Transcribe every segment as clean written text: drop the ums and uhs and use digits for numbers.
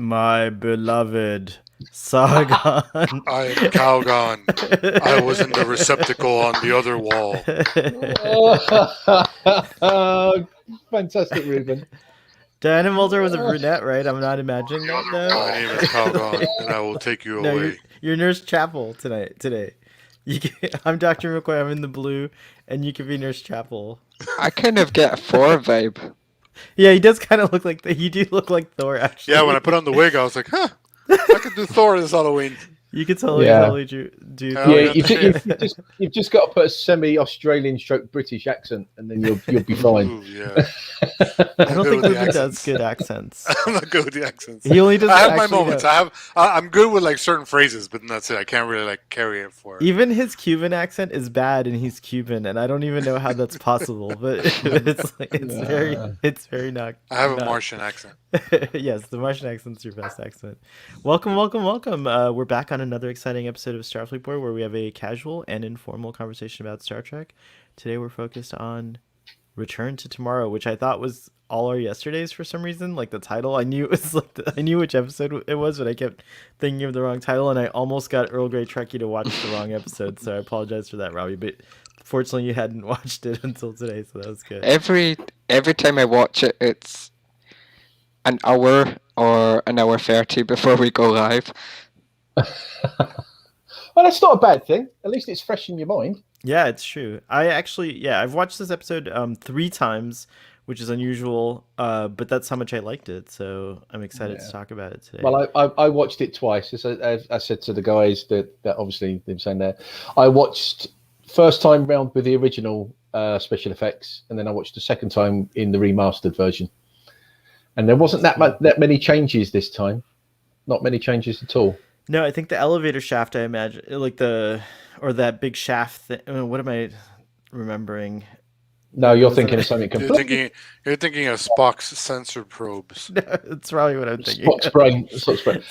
My beloved Sargon. I am Calgon. I was in the receptacle on the other wall. Fantastic, Ruben. Diana Mulder was a brunette, right? I'm not imagining that, though. My name is Calgon, and I will take you No, away. you're Nurse Chapel today. I'm Dr. McCoy. I'm in the blue, and you can be Nurse Chapel. I kind of get a Thor vibe. Yeah, he does kind of look like you do look like Thor, actually. Yeah, when I put on the wig, I was like, huh, I could do Thor this Halloween. You could totally do. Hell Yeah, yeah. you've just got to put a semi-Australian stroke British accent, and then you'll be fine. Ooh, yeah. I don't think Ruben does good accents. I'm not good with the accents. He only does. I have my moments. I'm good with like certain phrases, but that's it. I can't really like carry it for. Even his Cuban accent is bad, and he's Cuban, and I don't even know how that's possible. But it's very not. I have a Martian accent. Yes, the Martian accent's your best accent. Welcome. We're back on another exciting episode of Starfleet Board, where we have a casual and informal conversation about Star Trek. Today we're focused on Return to Tomorrow, which I thought was all our yesterdays for some reason. Like the title, I knew it was like I knew which episode it was, but I kept thinking of the wrong title, and I almost got Earl Grey Trekkie to watch the wrong episode. So I apologize for that, Robbie. But fortunately, you hadn't watched it until today, so that was good. Every time I watch it, it's an hour or an hour 30 before we go live. Well, that's not a bad thing. At least it's fresh in your mind. Yeah, it's true. I've watched this episode 3 times, which is unusual, but that's how much I liked it. So I'm excited to talk about it today. Well, I watched it twice. As I said to the guys that obviously they've saying there, I watched first time round with the original special effects, and then I watched the second time in the remastered version. And there wasn't that many changes this time. Not many changes at all. No, I think the elevator shaft, I imagine, like or that big shaft thing. What am I remembering? No, you're thinking of something completely. You're thinking of Spock's sensor probes. No, that's probably what I'm thinking. Spock's brain. Spock's brain.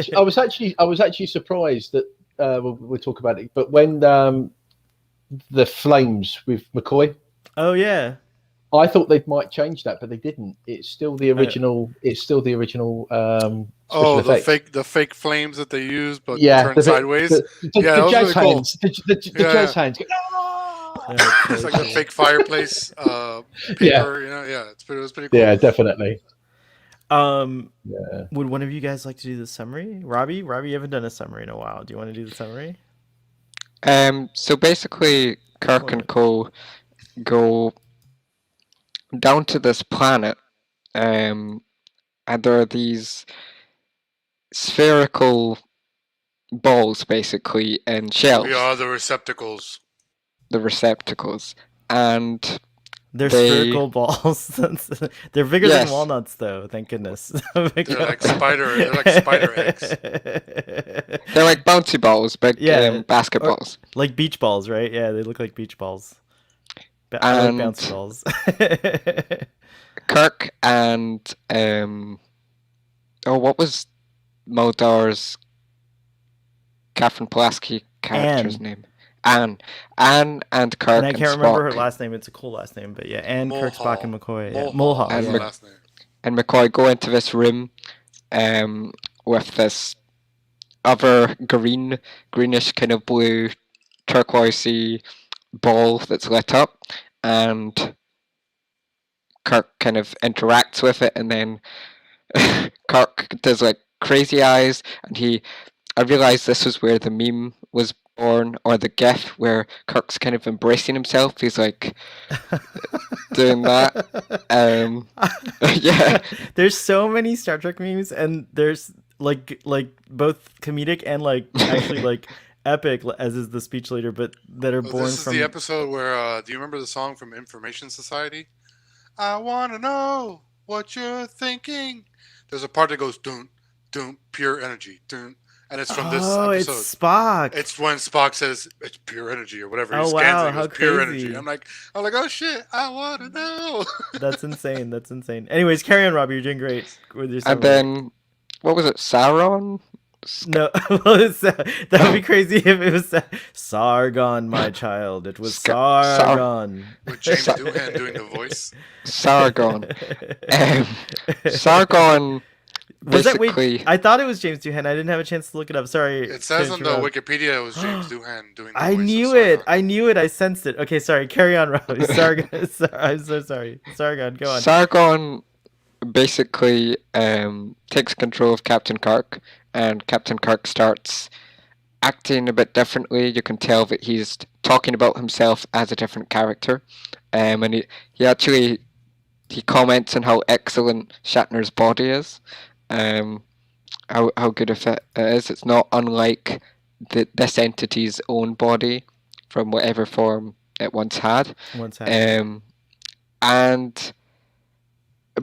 I was actually surprised that we'll talk about it. But when the flames with McCoy. Oh yeah. I thought they might change that, but they didn't. It's still the original. It's still the original. The fake flames that they use, but turn sideways. The jazz hands. Cool. The jazz hands. It's like the fake fireplace paper. It was pretty cool. Yeah, definitely. Would one of you guys like to do the summary? Robbie, you haven't done a summary in a while. Do you want to do the summary? So basically, Kirk and Crew go down to this planet, and there are these spherical balls, basically, and shells. We are the receptacles. And they're spherical balls. They're bigger than walnuts, though. Thank goodness. They're like spider eggs. They're like bouncy balls, but basketballs. Like beach balls, right? Yeah, they look like beach balls. And bouncy balls. Kirk and what was Mulder's Catherine Pulaski character's name? Anne and Kirk. And I can't remember her last name. It's a cool last name, but yeah, Anne, Kirk, Spock, and McCoy. Mulhall. And McCoy go into this room with this other greenish kind of blue turquoisey ball that's lit up, and Kirk kind of interacts with it, and then Kirk does like crazy eyes, and I realized this was where the meme was born, or the gif where Kirk's kind of embracing himself. He's like doing that. Yeah. There's so many Star Trek memes, and there's like both comedic and like actually like epic, as is the speech leader, but that are born this is from the episode where do you remember the song from Information Society? I want to know what you're thinking. There's a part that goes dun dun, pure energy, dun, and it's from this episode. Oh, it's Spock. It's when Spock says it's pure energy or whatever. Oh, he wow, scans it, how pure crazy. energy. I'm like, oh shit, I want to know. That's insane. Anyways, carry on, Robbie. You're doing great with your summary. And then, what was it, Sauron? No, that would be crazy if it was Sargon, my child. It was Sargon. With James Doohan doing the voice. Sargon. Sargon Was that basically, wait? I thought it was James Doohan. I didn't have a chance to look it up. Sorry. It says to on the interrupt. Wikipedia it was James Doohan doing the I voice knew of it. Sargon. I knew it. I sensed it. Okay, sorry. Carry on, Robbie. Sargon. I'm so sorry. Sargon, go on. Sargon basically takes control of Captain Kirk, and Captain Kirk starts acting a bit differently. You can tell that he's talking about himself as a different character, and he actually he comments on how excellent Shatner's body is, how good of it is. It's not unlike this entity's own body from whatever form it once had. And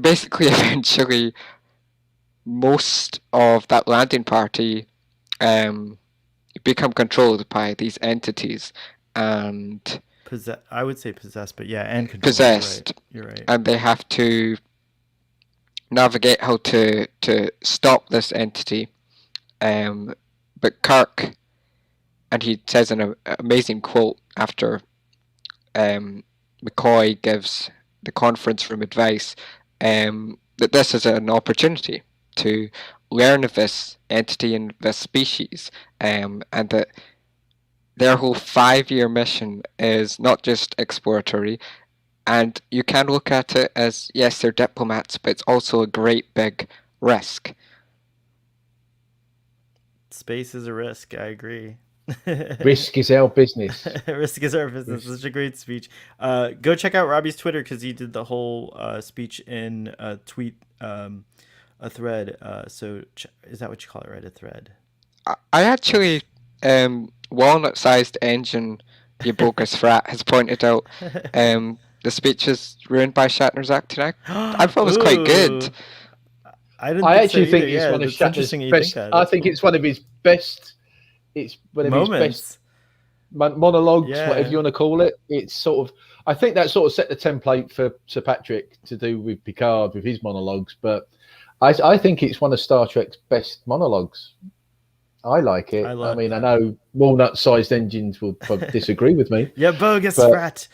basically, eventually, most of that landing party become controlled by these entities, and I would say possessed, but yeah, and controlled. possessed. You're right. And they have to navigate how to stop this entity. But Kirk, and he says an amazing quote after McCoy gives the conference room advice, that this is an opportunity to learn of this entity and this species, and that their whole 5-year mission is not just exploratory, and you can look at it as, yes, they're diplomats, but it's also a great big risk. Space is a risk. I agree. Risk is our business. Risk is our business. Such a great speech. Go check out Robbie's Twitter because he did the whole speech in a tweet, a thread. So is that what you call it, right? A thread. I actually, walnut-sized engine, you bogus frat, has pointed out the speech is ruined by Shatner's acting. I thought it was quite good. I actually think it's one of Shatner's best. I think it's one of his best. It's one of moments. his best monologues, whatever you want to call it. It's sort of. I think that sort of set the template for Sir Patrick to do with Picard with his monologues. But I think it's one of Star Trek's best monologues. I like it. I mean, I know walnut-sized engines will disagree with me. Yeah, bogus frat.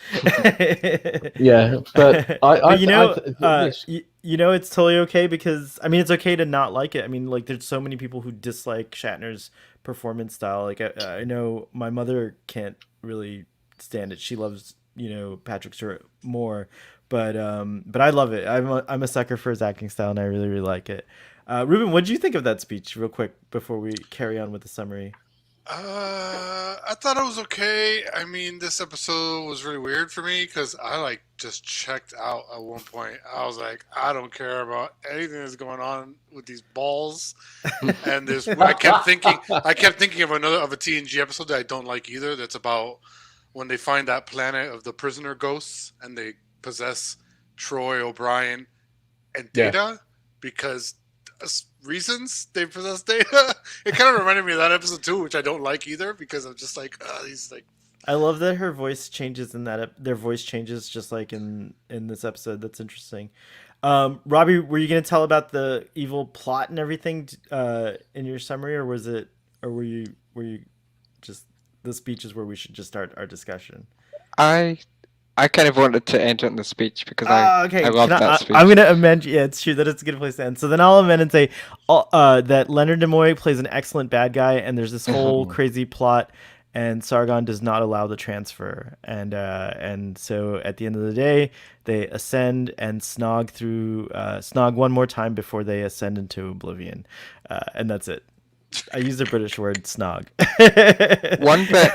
Yeah, but it's totally okay because I mean, it's okay to not like it. I mean, like, there's so many people who dislike Shatner's performance style. Like, I know my mother can't really stand it. She loves, Patrick Stewart more, but I love it. I'm a sucker for his acting style, and I really, really like it. Ruben, what did you think of that speech, real quick, before we carry on with the summary? I thought it was okay. I mean, this episode was really weird for me because I just checked out at one point. I was like, I don't care about anything that's going on with these balls. And I kept thinking of a TNG episode that I don't like either. That's about when they find that planet of the prisoner ghosts and they possess Troy, O'Brien, and Data because reasons they possess Data. It kind of reminded me of that episode too, which I don't like either because I'm just like, these like. I love that her voice changes in that. Their voice changes just like in this episode. That's interesting. Robbie, were you going to tell about the evil plot and everything in your summary, or were you just the speech is where we should just start our discussion? I kind of wanted to end on the speech because I love that speech. I'm going to amend. Yeah, it's true that it's a good place to end. So then I'll amend and say that Leonard Nimoy plays an excellent bad guy, and there's this whole crazy plot, and Sargon does not allow the transfer. And so at the end of the day, they ascend and snog one more time before they ascend into oblivion. And that's it. I use the British word snog. One bit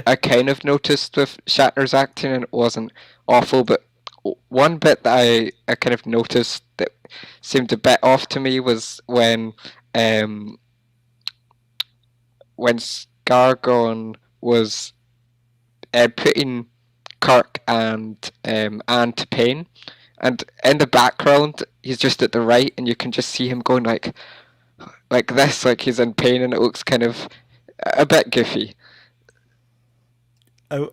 I kind of noticed with Shatner's acting, and it wasn't awful, but one bit that I kind of noticed that seemed a bit off to me was when Sargon was putting Kirk and Anne to pain, and in the background he's just at the right, and you can just see him going like this, like he's in pain, and it looks kind of a bit goofy. There was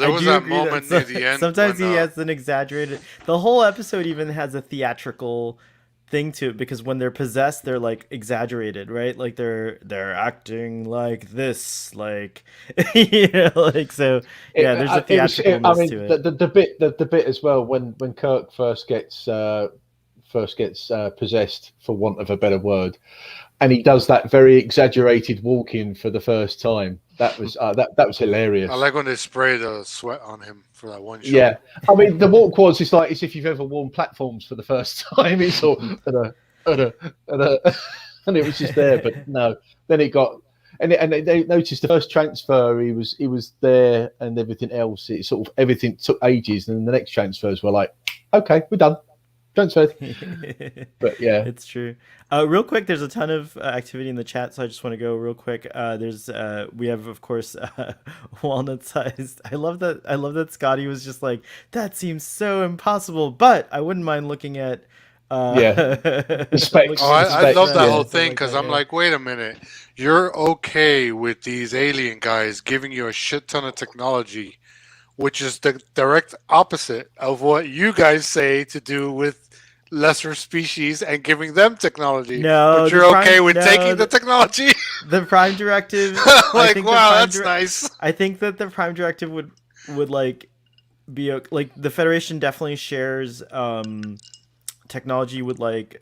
that moment near the end. Sometimes he has an exaggerated. The whole episode even has a theatrical thing to it because when they're possessed, they're like exaggerated, right? Like they're acting like this, like like so. Yeah, there's a theatricalness to it. The bit as well when Kirk first gets first gets possessed, for want of a better word, and he does that very exaggerated walk-in for the first time. That was that was hilarious. I like when they spray the sweat on him for that one shot. Yeah, I mean the walk was it's like as if you've ever worn platforms for the first time. It's all and it was just there, but no. Then it got and they noticed the first transfer he was there and everything else. It sort of everything took ages, and the next transfers were like, okay, we're done. Transferred. But yeah, it's true. Real quick, there's a ton of activity in the chat, so I just want to go real quick. We have, of course, walnut sized. I love that Scotty was just like, that seems so impossible, but I wouldn't mind looking at. The specs. I love that whole thing like because that, I'm like, wait a minute, you're okay with these alien guys giving you a shit ton of technology, which is the direct opposite of what you guys say to do with lesser species and giving them technology. No, but you're okay with taking the technology. The Prime Directive. Like, wow, that's nice. I think that the Prime Directive would like be like the Federation definitely shares technology with like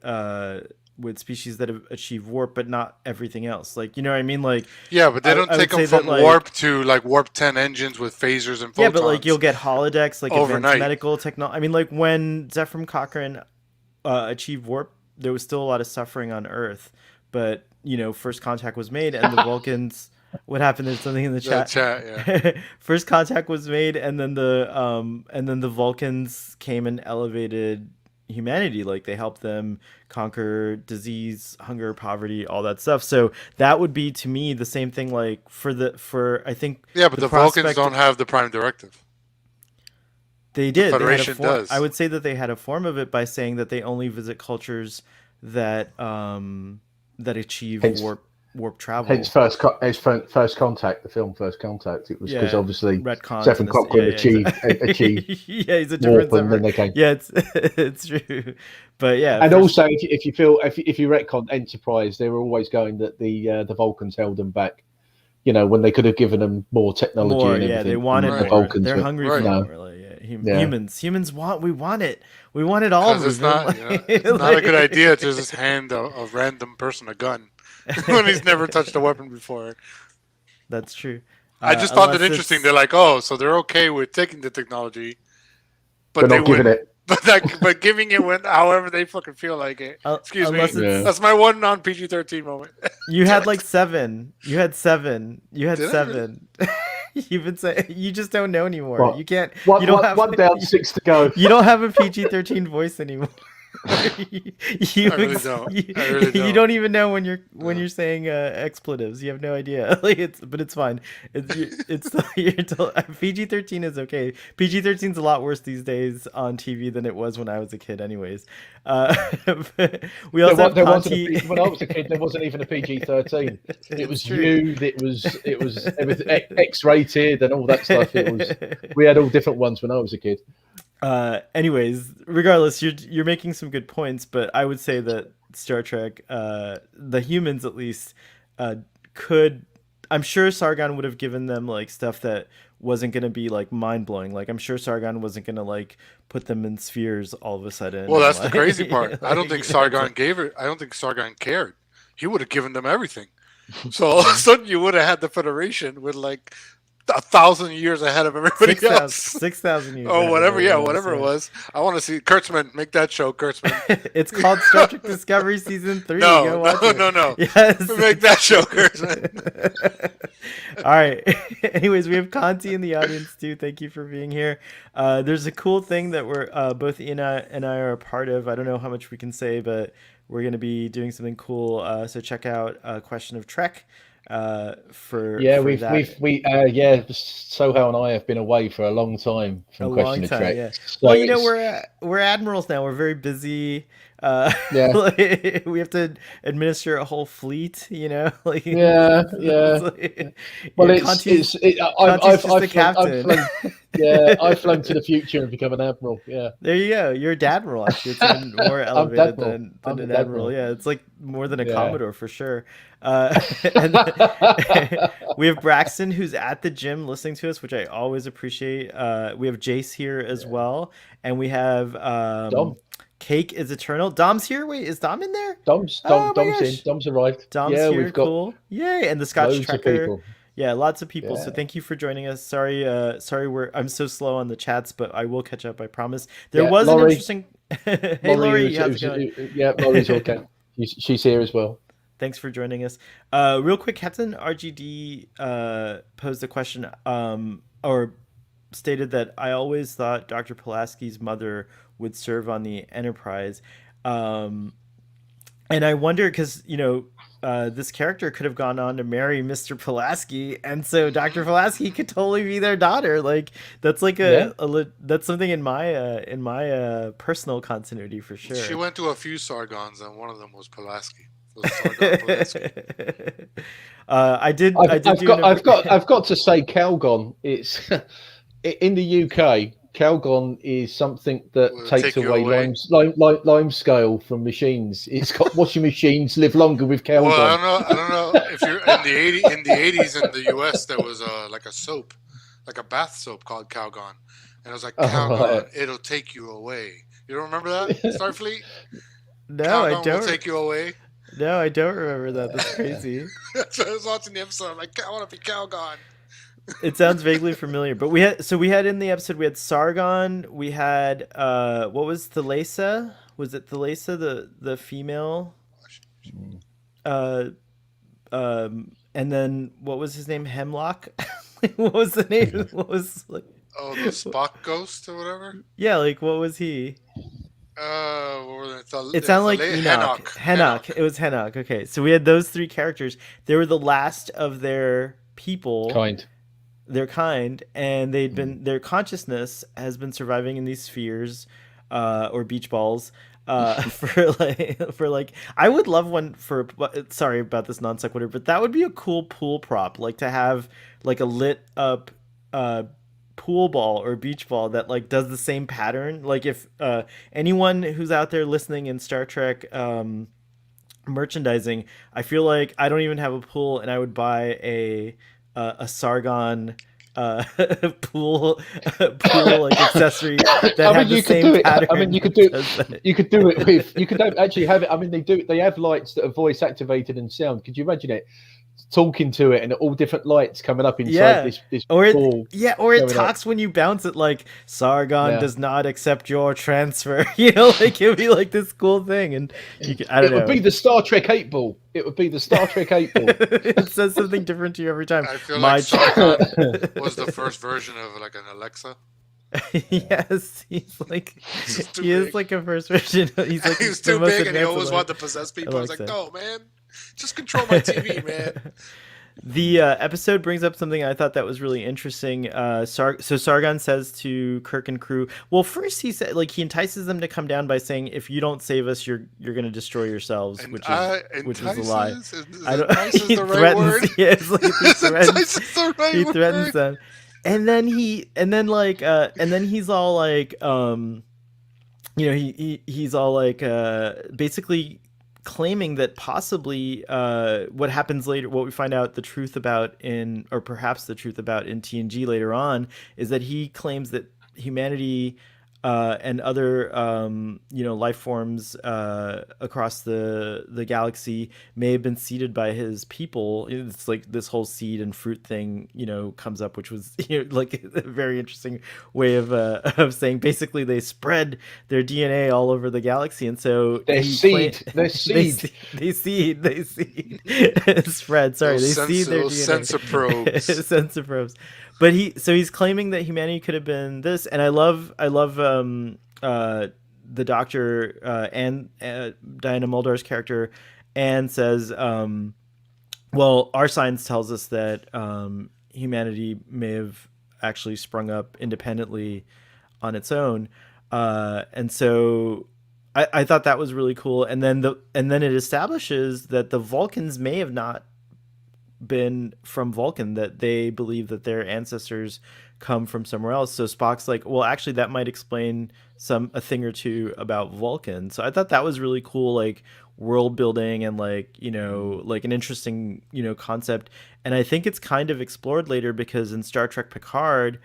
with species that have achieved warp, but not everything else. Like, you know what I mean? Like, yeah, but they don't take them from warp to like warp 10 engines with phasers and photons. Yeah, but like you'll get holodecks, like overnight. Advanced medical technology. I mean, like when Zephram Cochrane achieved warp, there was still a lot of suffering on Earth, but you know, first contact was made, and the Vulcans. What happened? There's something in the chat. Yeah. First contact was made, and then the Vulcans came and elevated humanity. Like they helped them conquer disease, hunger, poverty, all that stuff. So that would be to me the same thing. Like for I think. Yeah, but the Vulcans don't have the Prime Directive. They did. The Federation does. I would say that they had a form of it by saying that they only visit cultures that that achieve warp travel. Hence first contact, the film First Contact. It was because obviously Zephram Cochrane achieved. Yeah, he's a different warp, and then they came. Yeah, it's true. But yeah, and also if you retcon Enterprise, they were always going that the Vulcans held them back. You know, when they could have given them more technology and everything. Yeah, they wanted more. The Vulcans. They're hungry for more. Like, humans we want it. We want it all. It's not it's not a good idea to just hand a random person a gun when he's never touched a weapon before. That's true. I just thought that interesting. They're like, oh, so they're okay with taking the technology, but they wouldn't. It. But giving it however they fucking feel like it. Excuse me. Yeah. That's my one non PG-13 moment. You had like 7. You had 7. You've been saying you just don't know anymore. What? You can't. One, you don't one, have 1 down, 6 to go. You don't have a PG-13 voice anymore. I really don't. You don't even know when you're saying expletives. You have no idea. Like but it's fine. It's PG-13 is okay. PG-13 is a lot worse these days on TV than it was when I was a kid. Anyways, we also have Conti. When I was a kid, there wasn't even a PG-13. It was viewed. It was everything X-rated and all that stuff. We had all different ones when I was a kid. Anyways, regardless, you're making some good points, but I would say that Star Trek, the humans at least, could. I'm sure Sargon would have given them like stuff that wasn't going to be like mind blowing. Like I'm sure Sargon wasn't going to like put them in spheres all of a sudden. Well, that's like, the crazy part. I don't think Sargon gave it. I don't think Sargon cared. He would have given them everything. So all of a sudden, you would have had the Federation with like 1,000 years ahead of everybody else. 6,000 years. Oh, whatever. Yeah, whatever it was. I want to see Kurtzman. Make that show, Kurtzman. It's called Star Trek Discovery Season 3. No. Yes. Make that show, Kurtzman. All right. Anyways, we have Conti in the audience too. Thank you for being here. There's a cool thing that we're both Ian and I are a part of. I don't know how much we can say, but we're going to be doing something cool. So check out Question of Trek. Soho and I have been away for a long time from Question of Trek. Yeah. So well, you know, we're admirals now. We're very busy. Like, we have to administer a whole fleet. You know, like yeah. Well, I've the captain. I've flown to the future and become an admiral. Yeah, there you go. You're a dadmiral. Actually, it's even more elevated than an admiral. Yeah, it's like more than a commodore for sure. And we have Braxton, who's at the gym listening to us, which I always appreciate. We have Jace here as well, and we have Cake is eternal. Dom's here. Wait, is Dom in there? Dom's Oh my Dom's in. gosh. Dom's arrived. Dom's Yeah, here. we've got Cool. Yay. And the Scotch loads of Trekker. people. Yeah, lots of people. So Yeah. thank you for joining us. Sorry, I'm so slow on the chats, but I will catch up. I promise. There Yeah, was an Laurie. interesting. Hey, Laurie, how's it going? Yeah, Laurie's okay. She's here as well. Thanks for joining us. Real quick, Captain RGD posed a question, or stated that I always thought Dr. Pulaski's mother would serve on the Enterprise, um, and I wonder because this character could have gone on to marry Mr. Pulaski, and so Dr. Pulaski could totally be their daughter. Like that's like Yeah. that's something in my personal continuity for sure. She went to a few Sargons, and one of them was Pulaski. So Sargon Pulaski. I did. I've got to say, Calgon. It's in the UK. Calgon is something that Will it takes take you away away? lime scale from machines. It's got washing machines live longer with Calgon. Well, I don't know if you're in the 80s in the US. There was like a soap, like a bath soap called Calgon, and it was like Calgon. Right. It'll take you away. You don't remember that, Starfleet? No, Calgon I don't. will take you away. No, I don't remember that. That's crazy. So I was watching the episode. I'm like, I want to be Calgon. It sounds vaguely familiar, but we had in the episode we had Sargon, we had what was Thalassa? Was it Thalassa the female? And then what was his name? Hemlock? What was the name? What was like? Oh, the Spock ghost or whatever. Yeah, like what was he? What were they? It sounded like Enoch. Henoch. It was Henoch. Okay, so we had those three characters. They were the last of their people. Their kind, and they'd been their consciousness has been surviving in these spheres or beach balls for like I would love one for, sorry about this non sequitur, but that would be a cool pool prop, like to have like a lit up pool ball or beach ball that like does the same pattern. Like if anyone who's out there listening in Star Trek merchandising, I feel like I don't even have a pool and I would buy a Sargon pool like accessory that had the same pattern. I mean, you could do it with. You could actually have it. I mean, they have lights that are voice activated and sound. Could you imagine it? Talking to it and all different lights coming up inside this ball. Or it talks when you bounce it, like Sargon does not accept your transfer. Like it would be like this cool thing, and I don't know. It would be the Star Trek 8 ball. It would be the Star Trek 8 ball. It says something different to you every time. I feel like Sargon was the first version of like an Alexa. Yes, he's like he is like a first version. He's like he was too big, and he always wanted to possess people. I was like, no, man. Just control my TV, man. The episode brings up something I thought that was really interesting. So Sargon says to Kirk and Crew, well, first he said, like, he entices them to come down by saying, if you don't save us, you're going to destroy yourselves, which was a lie. I don't. He the right threatens. word? Yeah, it's like he threatens word. them, and then he's all like, he's all like, basically claiming that possibly what happens later, what we find out the truth about perhaps the truth about in TNG later on, is that he claims that humanity and other life forms across the galaxy may have been seeded by his people. It's like this whole seed and fruit thing comes up, which was like a very interesting way of saying basically they spread their DNA all over the galaxy, and so they seed spread. Sorry, those they seed their DNA. Sensor probes. But he's claiming that humanity could have been this, and I love the Doctor and Diana Muldaur's character, and says, well, our science tells us that humanity may have actually sprung up independently on its own, and so I thought that was really cool. And then it establishes that the Vulcans may have not been from Vulcan, that they believe that their ancestors come from somewhere else. So Spock's like, well, actually that might explain a thing or two about Vulcan. So I thought that was really cool, like world building and like an interesting concept. And I think it's kind of explored later, because in Star Trek Picard,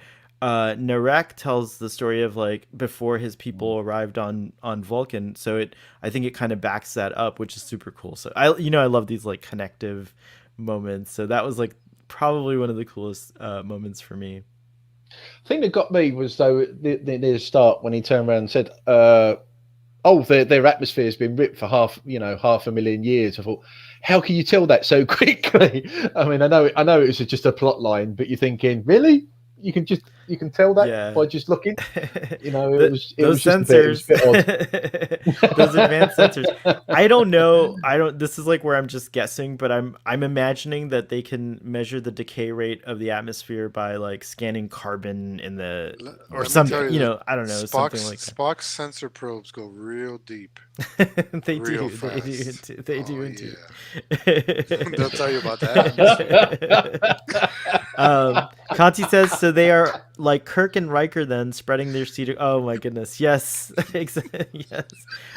Narek tells the story of like before his people arrived on Vulcan. So I think it kind of backs that up, which is super cool. So I love these like connective moments. So that was like probably one of the coolest moments for me. thing that got me was though near the start when he turned around and said, "Oh, their atmosphere has been ripped for half a million years." I thought, how can you tell that so quickly? I mean, I know it was just a plot line, but you're thinking, really? You can tell that by just looking. It was those just a bit. It was sensors, a bit odd. those advanced sensors. I don't know. I don't. This is like where I'm just guessing, but I'm imagining that they can measure the decay rate of the atmosphere by like scanning carbon in the or Let me something. tell you, I don't know, something like that. Spock's sensor probes go real deep. They real do. fast. They do. Oh, Indeed. They'll tell you about that. Conti says so. They are like Kirk and Riker then spreading their seed. Oh my goodness! Yes, yes.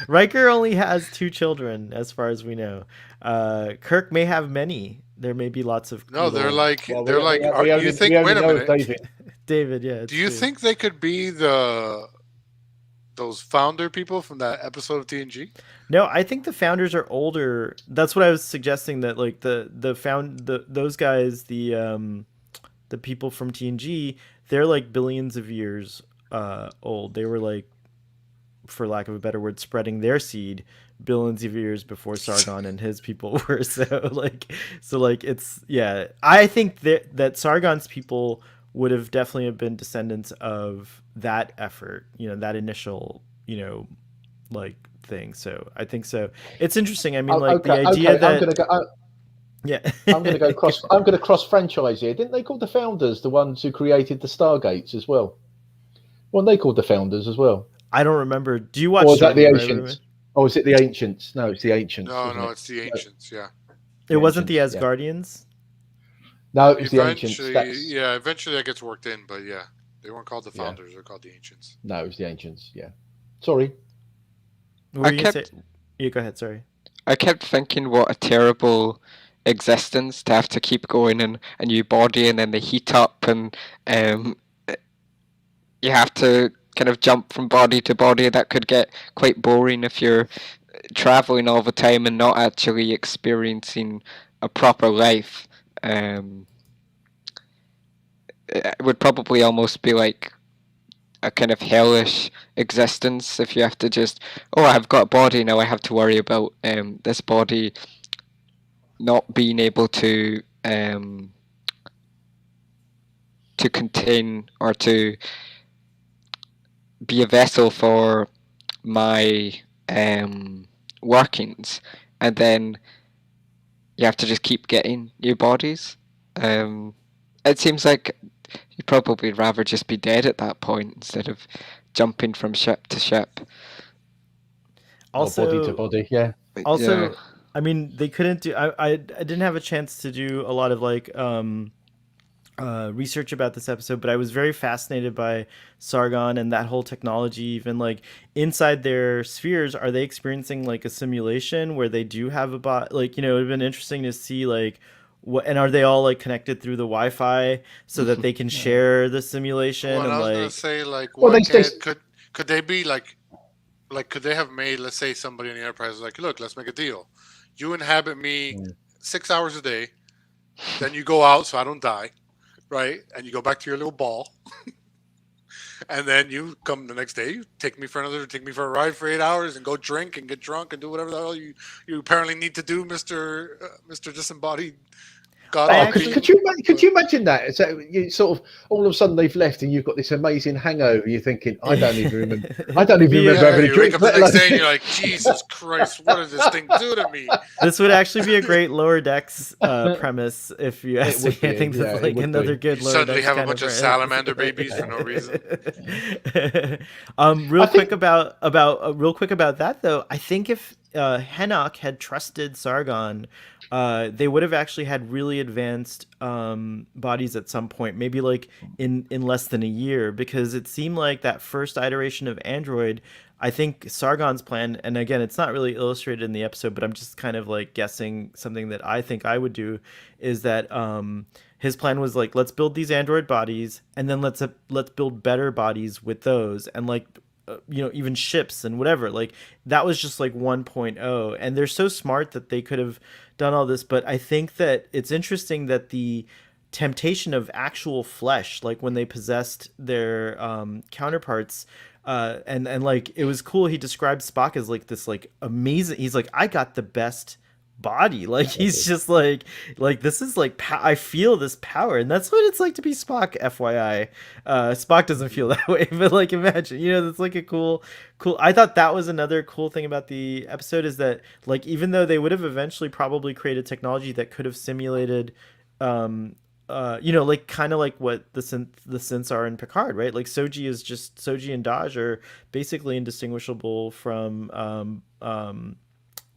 Riker only has 2 children, as far as we know. Kirk may have many. There may be lots of. No, they're like Well, they're like. we You think? we only Wait a know of minute. David. David. Yeah. Do you true. think they could be those founder people from that episode of TNG? No, I think the founders are older. That's what I was suggesting. That like those guys, the people from TNG, they're like billions of years old. They were like, for lack of a better word, spreading their seed billions of years before Sargon and his people were. So like it's I think that Sargon's people would have definitely been descendants of that effort. That initial like thing. So I think so. It's interesting. I mean, like the idea that I'm going to go cross. I'm going to cross franchise here. Didn't they call the founders the ones who created the Stargates as well? Well, they called the founders as well. I don't remember. Do you watch? Or is that the Stargate, Ancients? Or is it the Ancients? No, it's the Ancients. No, it's the Ancients. Yeah. It wasn't the Ancients, Asgardians. No, it was the Ancients. Eventually that gets worked in, but yeah, they weren't called the founders; they're called the Ancients. No, it was the Ancients. Yeah. Sorry. What were you gonna say? Yeah, go ahead. Sorry. I kept thinking what a terrible existence to have to keep going in a new body, and then they heat up, and you have to kind of jump from body to body. That could get quite boring if you're traveling all the time and not actually experiencing a proper life. It would probably almost be like a kind of hellish existence if you have to just, I've got a body now, I have to worry about this body not being able to contain or to be a vessel for my workings, and then you have to just keep getting new bodies. It seems like you'd probably rather just be dead at that point instead of jumping from ship to ship. Also, body to body, yeah. Also, I mean, they couldn't do. I didn't have a chance to do a lot of like research about this episode, but I was very fascinated by Sargon and that whole technology. Even like inside their spheres, are they experiencing like a simulation where they do have a bot? Like, it would have been interesting to see like what, and are they all like connected through the Wi-Fi so that they can share the simulation? Well, and I was like, gonna say like, Well, could they be like could they have made, let's say somebody in the Enterprise was like, look, let's make a deal. You inhabit me 6 hours a day, then you go out so I don't die. Right, and you go back to your little ball, and then you come the next day. You take me for a ride for 8 hours, and go drink and get drunk and do whatever the hell you apparently need to do, Mister Disembodied God. Could you imagine that? So you sort of all of a sudden they've left, and you've got this amazing hangover. You're thinking, I don't even remember having a You drink. wake up the next day and you're like, Jesus Christ, what did this thing do to me? This would actually be a great Lower Decks premise if you ask me. I think that's like another good Lower Suddenly Decks have a kind bunch of salamander babies for no reason. Real quick about that though. I think if Henoch had trusted Sargon they would have actually had really advanced bodies at some point, maybe like in less than a year, because it seemed like that first iteration of Android. I think Sargon's plan, and again, it's not really illustrated in the episode, but I'm just kind of like guessing something that I think I would do, is that his plan was like, let's build these android bodies, and then let's build better bodies with those, and like even ships and whatever. Like that was just like 1.0, and they're so smart that they could have done all this. But I think that it's interesting that the temptation of actual flesh, like when they possessed their counterparts, and like it was cool. He described Spock as like this like amazing. He's like, I got the best body. Like he's just like this is like I feel this power, and that's what it's like to be Spock. FYI, Spock doesn't feel that way, but like imagine, that's like a cool. I thought that was another cool thing about the episode, is that like even though they would have eventually probably created technology that could have simulated like kind of like what the synths are in Picard, right? Like Soji and Daj are basically indistinguishable from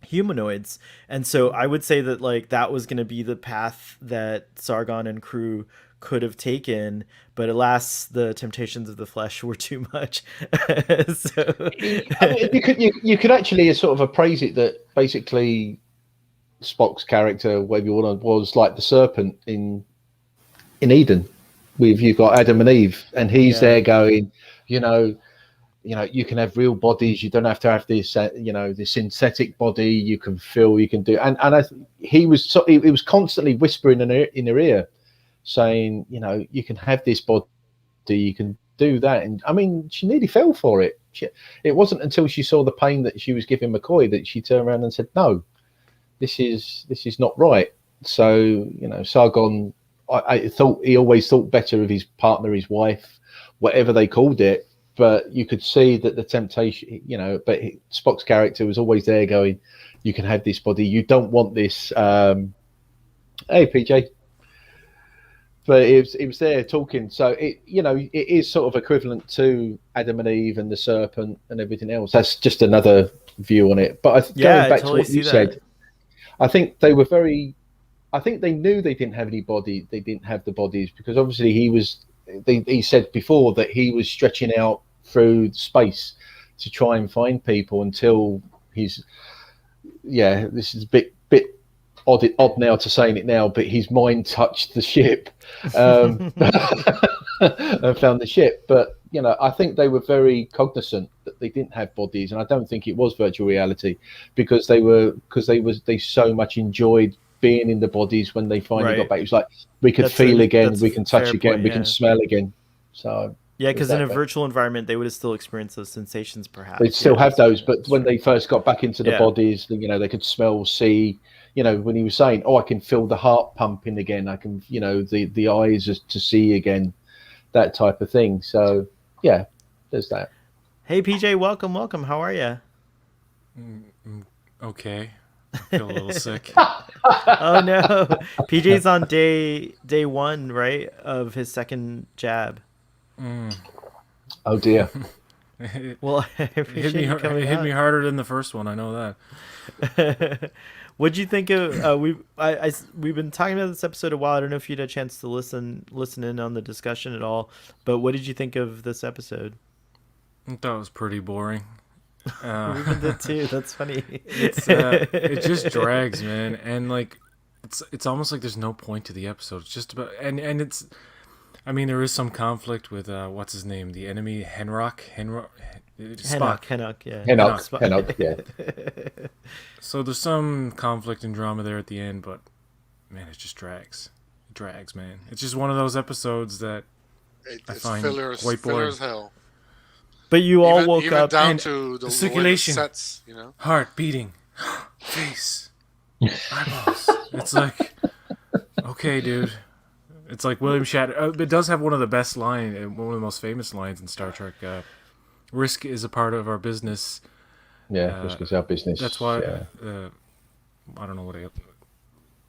humanoids, and so I would say that like that was going to be the path that Sargon and crew could have taken, but alas, the temptations of the flesh were too much. So I mean, you could actually sort of appraise it that basically Spock's character, whatever you want, was like the serpent in Eden. You've got Adam and Eve, and he's there going, you can have real bodies. You don't have to have this, this synthetic body. You can feel, you can do, and he was constantly whispering in her ear, saying, you can have this body, you can do that. And I mean, she nearly fell for it. It wasn't until she saw the pain that she was giving McCoy that she turned around and said, no, this is not right. So, Sargon, I thought he always thought better of his partner, his wife, whatever they called it. But you could see that the temptation, but Spock's character was always there going, you can have this body. You don't want this. Hey, PJ. But it was there talking. So it is sort of equivalent to Adam and Eve and the serpent and everything else. That's just another view on it. But going back to what you said, I think they were I think they knew they didn't have any body. They didn't have the bodies because obviously he said before that he was stretching out through space to try and find people until this is a bit odd now to saying it now, but his mind touched the ship and found the ship. But I think they were very cognizant that they didn't have bodies, and I don't think it was virtual reality because they so much enjoyed being in the bodies when they finally got back. It was like we could feel again, we can touch again, we can smell again. So because in a virtual environment they would have still experienced those sensations, perhaps. They'd still have those, but when they first got back into the bodies, they could smell, see. When he was saying, "Oh, I can feel the heart pumping again. I can, the eyes to see again," that type of thing. So yeah, there's that. Hey PJ, welcome. How are you? Okay. I feel a little sick. Oh no, PJ's on day 1, right, of his second jab. Oh dear. Well, it hit me harder than the first one. I know that. What'd you think of? We've been talking about this episode a while. I don't know if you had a chance to listen in on the discussion at all. But what did you think of this episode? I thought it was pretty boring. We did too. That's funny. It just drags, man, and like it's almost like there's no point to the episode. It's just about and it's. I mean, there is some conflict with what's his name, the enemy, Henok, yeah. So there's some conflict and drama there at the end, but man, it just drags. It drags, man. It's just one of those episodes that I find quite boring. As hell. But you all woke up down to the circulation, sets, heart beating, face, eyeballs. It's like, okay, dude. It's like William Shatner. It does have one of the best lines, one of the most famous lines in Star Trek. Risk is a part of our business. Yeah, risk is our business. That's why. I don't know what.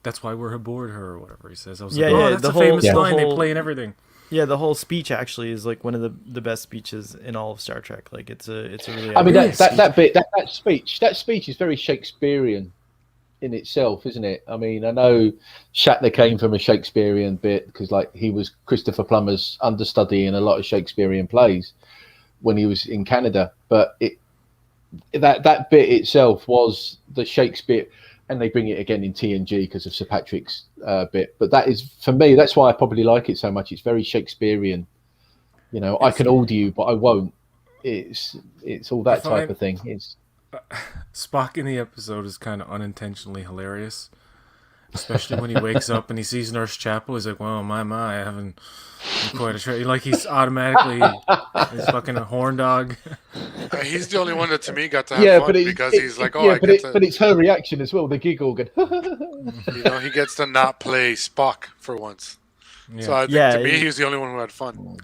That's why we're aboard her or whatever he says. I was that's a famous line they play in everything. Yeah, the whole speech actually is like one of the best speeches in all of Star Trek. Like it's a really. I mean that speech is very Shakespearean in itself, isn't it? I mean, I know Shatner came from a Shakespearean bit because, like, he was Christopher Plummer's understudy in a lot of Shakespearean plays when he was in Canada. But that bit itself was the Shakespeare, and they bring it again in TNG because of Sir Patrick's bit. But that is, for me, that's why I probably like it so much. It's very Shakespearean. You know, I can order you, but I won't. It's all that type of thing. It's Spock in the episode is kind of unintentionally hilarious, especially when he wakes up and he sees Nurse Chapel. He's like, "Well, my, I haven't quite a trait." Like he's automatically he's fucking a horn dog. He's the only one that to me got to have fun because he's like, "Oh, but it's her reaction as well. The giggle, good. You know, he gets to not play Spock for once. Yeah. So I think to me, he's the only one who had fun.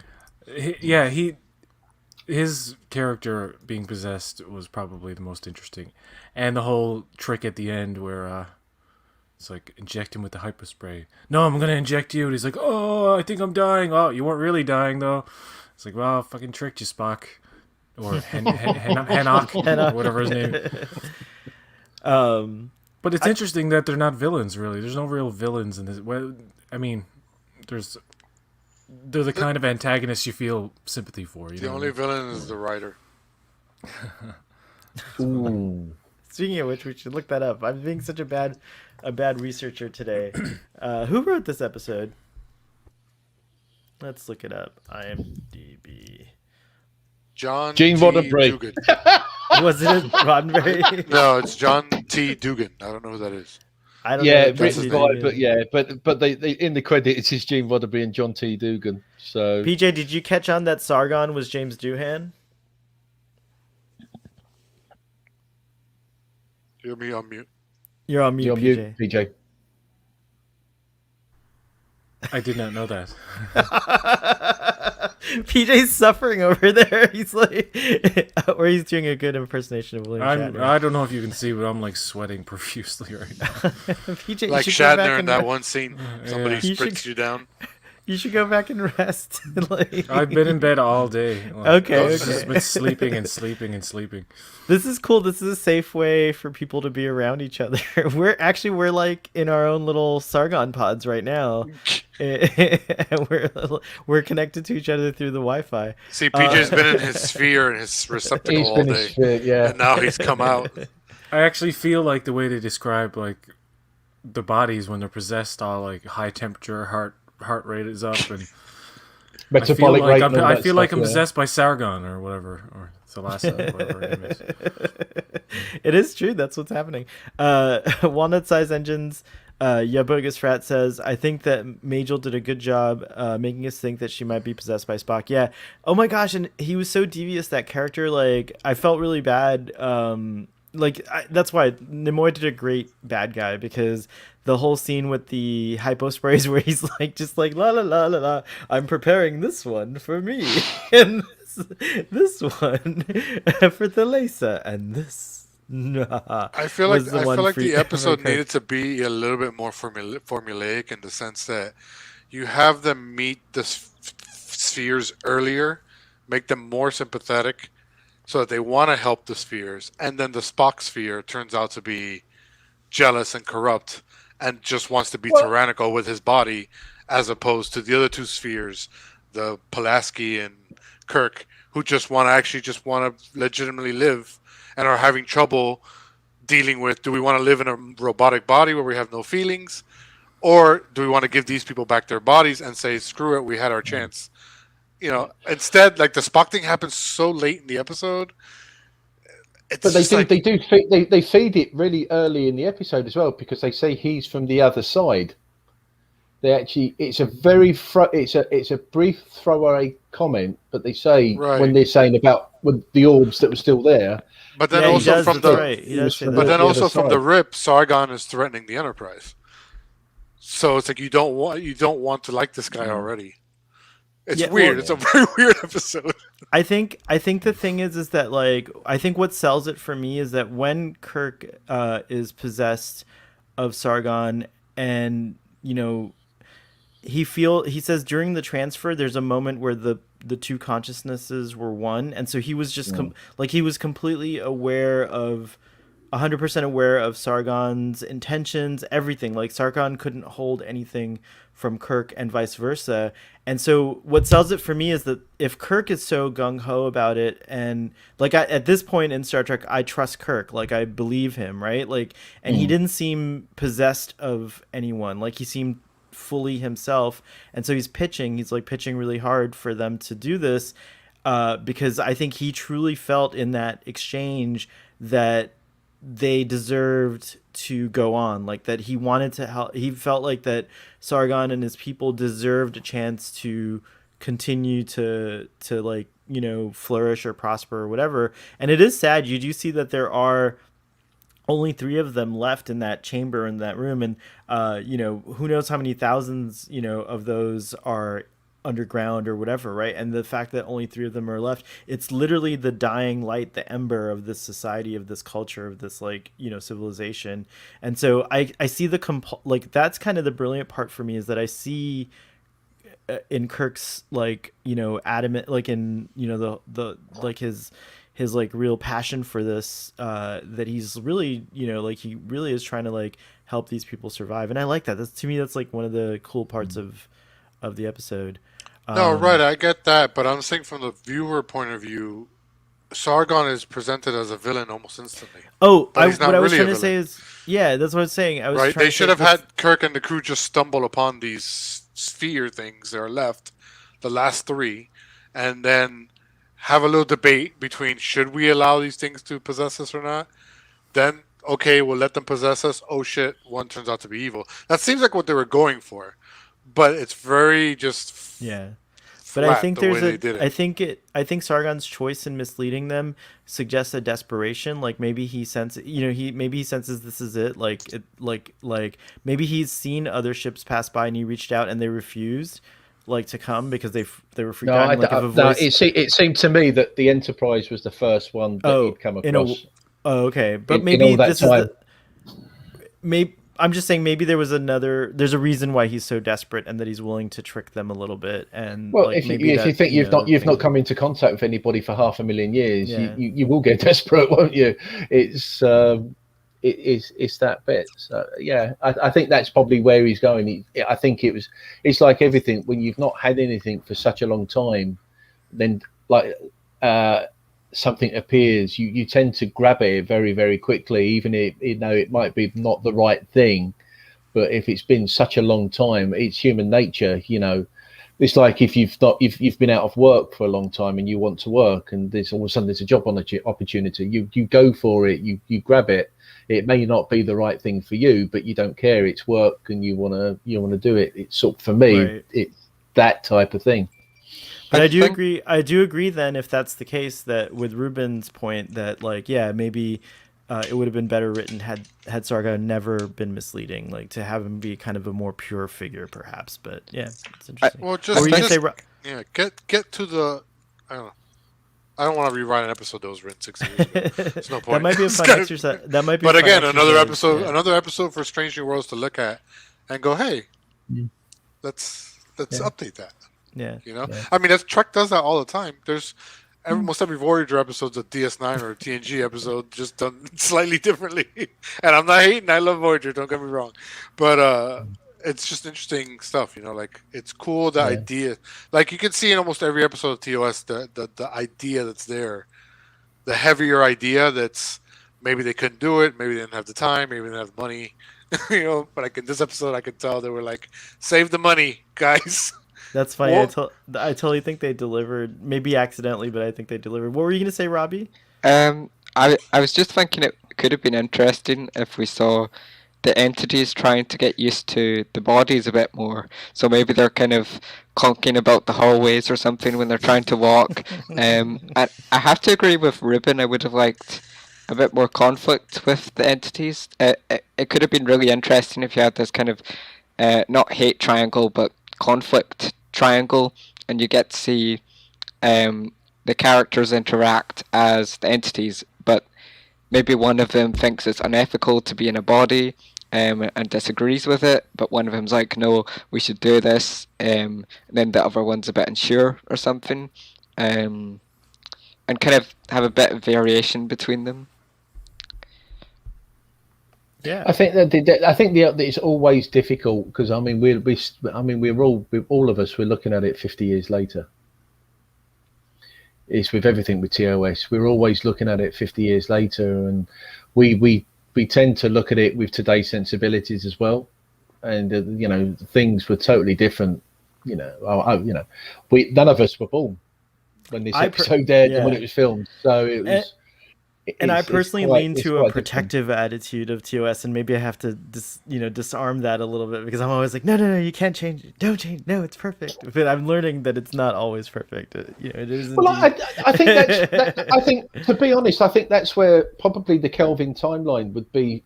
His character being possessed was probably the most interesting, and the whole trick at the end where it's like inject him with the hypospray. No, I'm gonna inject you. And he's like, "Oh, I think I'm dying." Oh, you weren't really dying though. It's like, well, fucking tricked you, Spock, or Hanok, whatever his name. But it's interesting that they're not villains. Really, there's no real villains in this. Well, I mean, they're the kind of antagonists you feel sympathy for. The only villain is the writer. Ooh. Speaking of which, we should look that up. I'm being such a bad researcher today. Who wrote this episode? Let's look it up. IMDb. Gene Roddenberry. Dugan. Was it Roddenberry? No, it's John T. Dugan. I don't know who that is. I don't know. Written by, but they in the credits it's Gene Roddenberry and John T. Dugan. So PJ, did you catch on that Sargon was James Doohan? You're me on mute. You're on mute, PJ. I did not know that. PJ's suffering over there. He's like, or he's doing a good impersonation of William Shatner. I don't know if you can see, but I'm like sweating profusely right now. PJ, like Shatner in that one scene. Somebody spritz you down. You should go back and rest. I've been in bed all day. Okay. I've just been sleeping and sleeping and sleeping. This is cool. This is a safe way for people to be around each other. We're like in our own little Sargon pods right now. We're connected to each other through the Wi-Fi. See, PJ's been in his sphere and his receptacle all day. And now he's come out. I actually feel like the way they describe like the bodies when they're possessed, all like high temperature, heart rate is up, and metabolic rate. I feel like I'm possessed by Sargon or whatever, or Thalassa, whatever her name is. It is true. That's what's happening. Walnut Size Engines. Yabogus Frat says, I think that Majel did a good job making us think that she might be possessed by Spock. Yeah. Oh my gosh. And he was so devious, that character. Like, I felt really bad. That's why Nimoy did a great bad guy, because the whole scene with the hypo sprays where he's like, just like, la la la la la, I'm preparing this one for me, and this one for Thalassa, and this. I feel like the episode needed to be a little bit more formulaic in the sense that you have them meet the spheres earlier, make them more sympathetic, so that they want to help the spheres, and then the Spock sphere turns out to be jealous and corrupt and just wants to be tyrannical with his body, as opposed to the other two spheres, the Pulaski and Kirk, who just want to legitimately live and are having trouble dealing with, do we want to live in a robotic body where we have no feelings, or do we want to give these people back their bodies and say, screw it, we had our chance? You know, instead, like, the Spock thing happens so late in the episode. But they feed it really early in the episode as well, because they say he's from the other side. They actually, it's a brief throwaway comment, but they say when they're saying about the orbs that were still there. But then also from the rip, Sargon is threatening the Enterprise. So it's like you don't want to like this guy already. It's weird. It's a very weird episode. I think the thing is that, like, I think what sells it for me is that when Kirk is possessed of Sargon, and you know, he says during the transfer there's a moment where the two consciousnesses were one, and so he was just he was completely aware of 100% aware of Sargon's intentions, everything. Like Sargon couldn't hold anything from Kirk and vice versa. And so what sells it for me is that if Kirk is so gung ho about it, and like at this point in Star Trek, I trust Kirk. Like I believe him, right? Like, and he didn't seem possessed of anyone. Like he seemed fully himself. And so he's like pitching really hard for them to do this, because I think he truly felt in that exchange that they deserved to go on, like that he wanted to help. He felt like that Sargon and his people deserved a chance to continue to like, you know, flourish or prosper or whatever. And it is sad, you do see that there are only 3 of them left in that chamber, in that room, and you know, who knows how many thousands, you know, of those are underground or whatever, right? And the fact that only 3 of them are left, it's literally the dying light, the ember of this society, of this culture, of this, like, you know, civilization. And so I see like that's kind of the brilliant part for me, is that I see in Kirk's, like, you know, adamant, like in, you know, the like his like real passion for this, that he's really, you know, like he really is trying to like help these people survive. And I like that. That's, to me, that's like one of the cool parts of the episode. No, right, I get that, but I'm saying from the viewer point of view, Sargon is presented as a villain almost instantly. Oh, But he's not what I was really a trying to say villain, is, yeah, that's what I was saying. I was right? trying They to say should have that's- had Kirk and the crew just stumble upon these sphere things that are left, the last 3, and then have a little debate between should we allow these things to possess us or not. Then, okay, we'll let them possess us. Oh shit, one turns out to be evil. That seems like what they were going for, but it's very just yeah. But I flat think the way there's they did it. I think Sargon's choice in misleading them suggests a desperation. Like maybe he senses, you know, maybe he senses this is it. Like maybe he's seen other ships pass by and he reached out and they refused, like, to come because they were freaked No, out. And, like, if a no. voice, It seemed to me that the Enterprise was the first one that oh, he'd come in a, across oh, okay, but in maybe all that this is time. the maybe. I'm just saying maybe there's a reason why he's so desperate and that he's willing to trick them a little bit. And Well, like if maybe you think you know, you've not things- come into contact with anybody for 500,000 years, Yeah. you will get desperate, won't you? It's it's that bit. So yeah, I think that's probably where he's going. I think it's like everything, when you've not had anything for such a long time, then like something appears, you tend to grab it very, very quickly, even if, you know, it might be not the right thing. But if it's been such a long time, it's human nature, you know. It's like if you've been out of work for a long time and you want to work, and there's all of a sudden there's a job opportunity, you go for it, you grab it. It may not be the right thing for you, but you don't care. It's work, and you wanna do it. It's sort of, for me, Right. it's that type of thing. But I I do think- agree. I do agree. Then, if that's the case, that with Ruben's point, that like, yeah, maybe it would have been better written had Sargon never been misleading, like to have him be kind of a more pure figure, perhaps. But yeah, it's interesting. Well, What were you gonna just say, yeah, get to the. I don't know. I don't want to rewrite an episode that was written 6 years ago. There's no point. That might be a It's fun kinda- exercise. That might be. But a fun again, another exercise, episode, another episode for Strange New Worlds to look at and go, hey, let's update that. Yeah. You know, Yeah. I mean, Trek does that all the time. There's almost every Voyager episode's a DS9 or a TNG episode, just done slightly differently. And I'm not hating. I love Voyager. Don't get me wrong, but it's just interesting stuff. You know, like it's cool, the idea. Like you can see in almost every episode of TOS the idea that's there, the heavier idea that's maybe they couldn't do it, maybe they didn't have the time, maybe they didn't have money. You know, but like in this episode, I could tell they were like, save the money, guys. That's funny. Well- I totally think they delivered, maybe accidentally, but I think they delivered. What were you gonna say, Robbie? I was just thinking it could have been interesting if we saw the entities trying to get used to the bodies a bit more. So maybe they're kind of clunking about the hallways or something when they're trying to walk. And I have to agree with Ruben. I would have liked a bit more conflict with the entities. It could have been really interesting if you had this kind of not hate triangle, but conflict triangle, and you get to see the characters interact as the entities, but maybe one of them thinks it's unethical to be in a body and disagrees with it, but one of them's like, no, we should do this, and then the other one's a bit unsure or something, and kind of have a bit of variation between them. Yeah. I think that it's always difficult because I mean we're all of us we're looking at it 50 years later. It's with everything with TOS. We're always looking at it 50 years later, and we tend to look at it with today's sensibilities as well. And things were totally different. We none of us were born when this episode aired and when it was filmed, so it was. And I personally lean to a different. protective attitude of TOS, and maybe I have to disarm that a little bit, because I'm always like, no, you can't change it. Don't change. No, it's perfect. But I'm learning that it's not always perfect. It is. Well, I think I think, to be honest, I think that's where probably the Kelvin timeline would be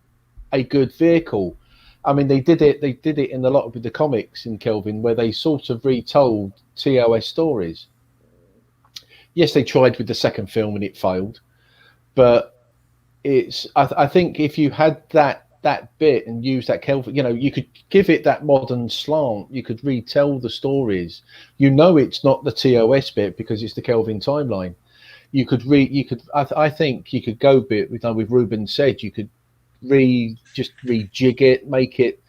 a good vehicle. I mean, they did it in a lot of the comics in Kelvin, where they sort of retold TOS stories. Yes, they tried with the second film and it failed. But I think if you had that bit and use that Kelvin, you could give it that modern slant. You could retell the stories. It's not the TOS bit because it's the Kelvin timeline. I think you could go bit with Ruben said. You could just rejig it, make it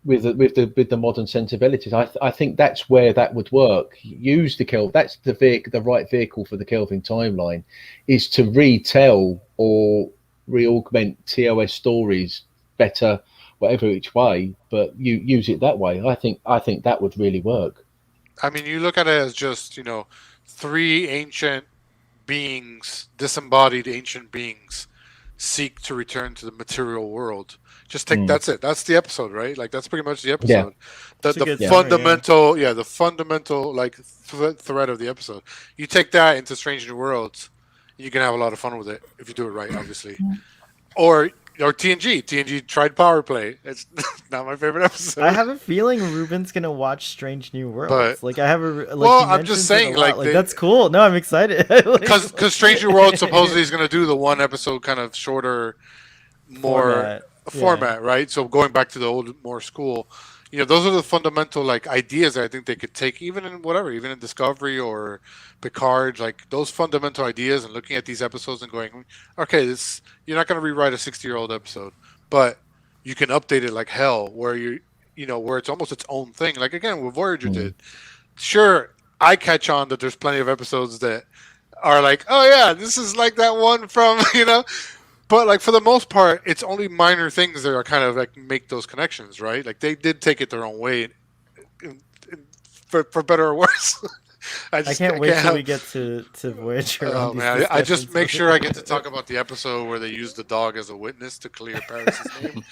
with the modern sensibilities. I think that's where that would work. Use the Kelvin. That's the right vehicle for the Kelvin timeline, is to retell or re-augment TOS stories better, whatever each way. But you use it that way. I think that would really work. I mean, you look at it as just three ancient beings, disembodied ancient beings, seek to return to the material world. Just take that's it. That's the episode, right? Like that's pretty much the episode. Yeah. The fundamental, the fundamental like thread of the episode. You take that into Strange New Worlds, you can have a lot of fun with it if you do it right, obviously. Or TNG tried Power Play. It's not my favorite episode. I have a feeling Ruben's gonna watch Strange New Worlds. But, I'm just saying, that's cool. No, I'm excited. Because Strange New Worlds supposedly is gonna do the one episode kind of shorter, more format, right? So going back to the old, more school, those are the fundamental like ideas that I think they could take, even in Discovery or Picard, like those fundamental ideas, and looking at these episodes and going, okay, you're not going to rewrite a 60-year-old episode, but you can update it like hell, where where it's almost its own thing. Like again, what Voyager did. Sure, I catch on that there's plenty of episodes that are like, oh yeah, this is like that one from But like for the most part, it's only minor things that are kind of like make those connections, right? Like they did take it their own way, for better or worse. I can't wait till we get to Voyager. Oh man, I just make sure I get to talk about the episode where they used the dog as a witness to clear Paris's name.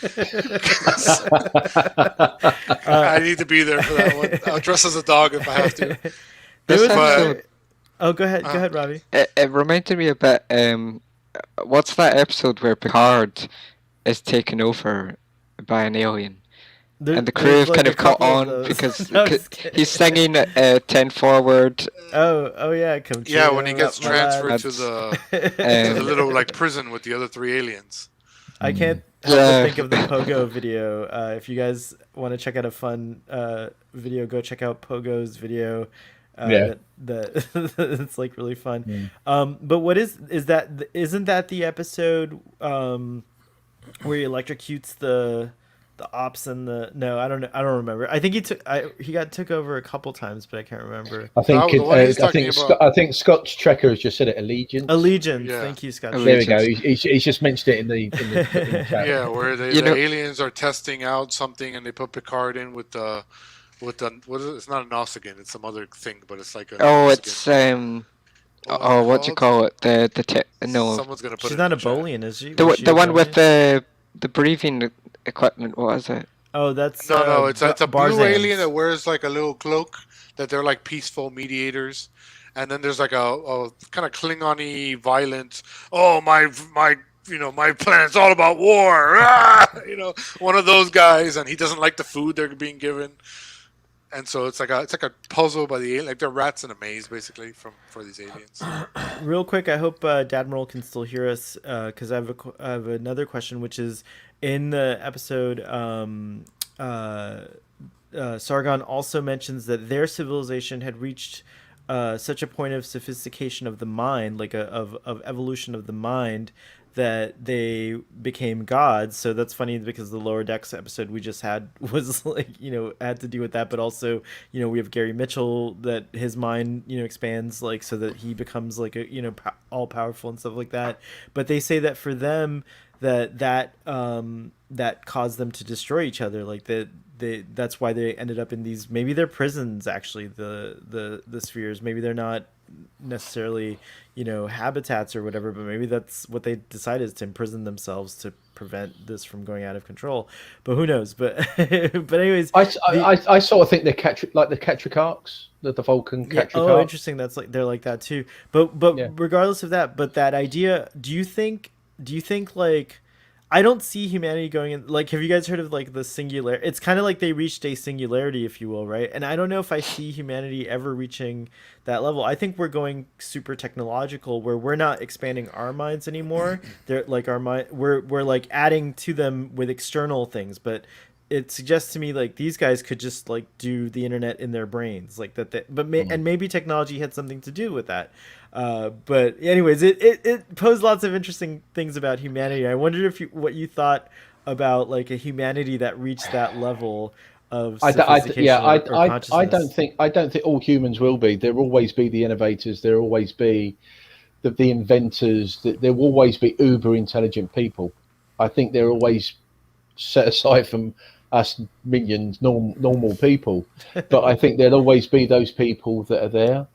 I need to be there for that one. I'll dress as a dog if I have to. Go ahead, Robbie. It reminded me a bit. What's that episode where Picard is taken over by an alien? And the crew have kind of caught on because he's singing 10 forward. Oh yeah, yeah, when he gets transferred to the little like prison with the other three aliens. I can't help but think of the Pogo video. If you guys want to check out a fun video, go check out Pogo's video. That it's like really fun. But what is that? Isn't that the episode where he electrocutes the ops and the? No, I don't know. I don't remember. I think he got took over a couple times, but I can't remember. I think Scott Trekker has just said it. Allegiance. Yeah. Thank you, Scott. There we go. He's just mentioned it in the chat. Yeah, where the aliens are testing out something and they put Picard in with the. What is it? It's not a Nausicaan. It's some other thing, but it's like what do you call it? No. Someone's gonna put. She's not a Bolian, is she? The one with the breathing equipment. What is it? Oh, that's no. It's a blue alien that wears like a little cloak. That they're like peaceful mediators, and then there's like a kind of Klingon-y violent. Oh my planet's all about war. One of those guys, and he doesn't like the food they're being given. And so it's like a puzzle by the alien, like they're rats in a maze, basically, for these aliens. Real quick, I hope Dadmiral can still hear us, because I have another question, which is in the episode. Sargon also mentions that their civilization had reached such a point of sophistication of the mind, like of evolution of the mind, that they became gods. So that's funny because the Lower Decks episode we just had was like, had to do with that. But also, we have Gary Mitchell that his mind, expands like so that he becomes like a, all powerful and stuff like that. But they say that for them, that caused them to destroy each other. Like that's why they ended up in these, maybe they're prisons actually, the spheres. Maybe they're not necessarily habitats or whatever, but maybe that's what they decided, is to imprison themselves to prevent this from going out of control. But who knows? But but anyways, I sort of think they're like the Catricarchs, the Vulcan Catricarchs. Oh, interesting. That's like, they're like that too. But Yeah. regardless of that, but that idea, do you think like, I don't see humanity going in, like, have you guys heard of like the singular, it's kind of like they reached a singularity, if you will, right? And I don't know if I see humanity ever reaching that level. I think we're going super technological where we're not expanding our minds anymore. They're like our mind, we're like adding to them with external things, but it suggests to me like these guys could just like do the internet in their brains, like that. And maybe technology had something to do with that. But anyways, it posed lots of interesting things about humanity. I wondered what you thought about like a humanity that reached that level of sophistication or consciousness. I don't think all humans will be. There'll always be the innovators. There'll always be the inventors. There will always be uber intelligent people. I think they're always set aside from us minions, normal people. But I think there'll always be those people that are there.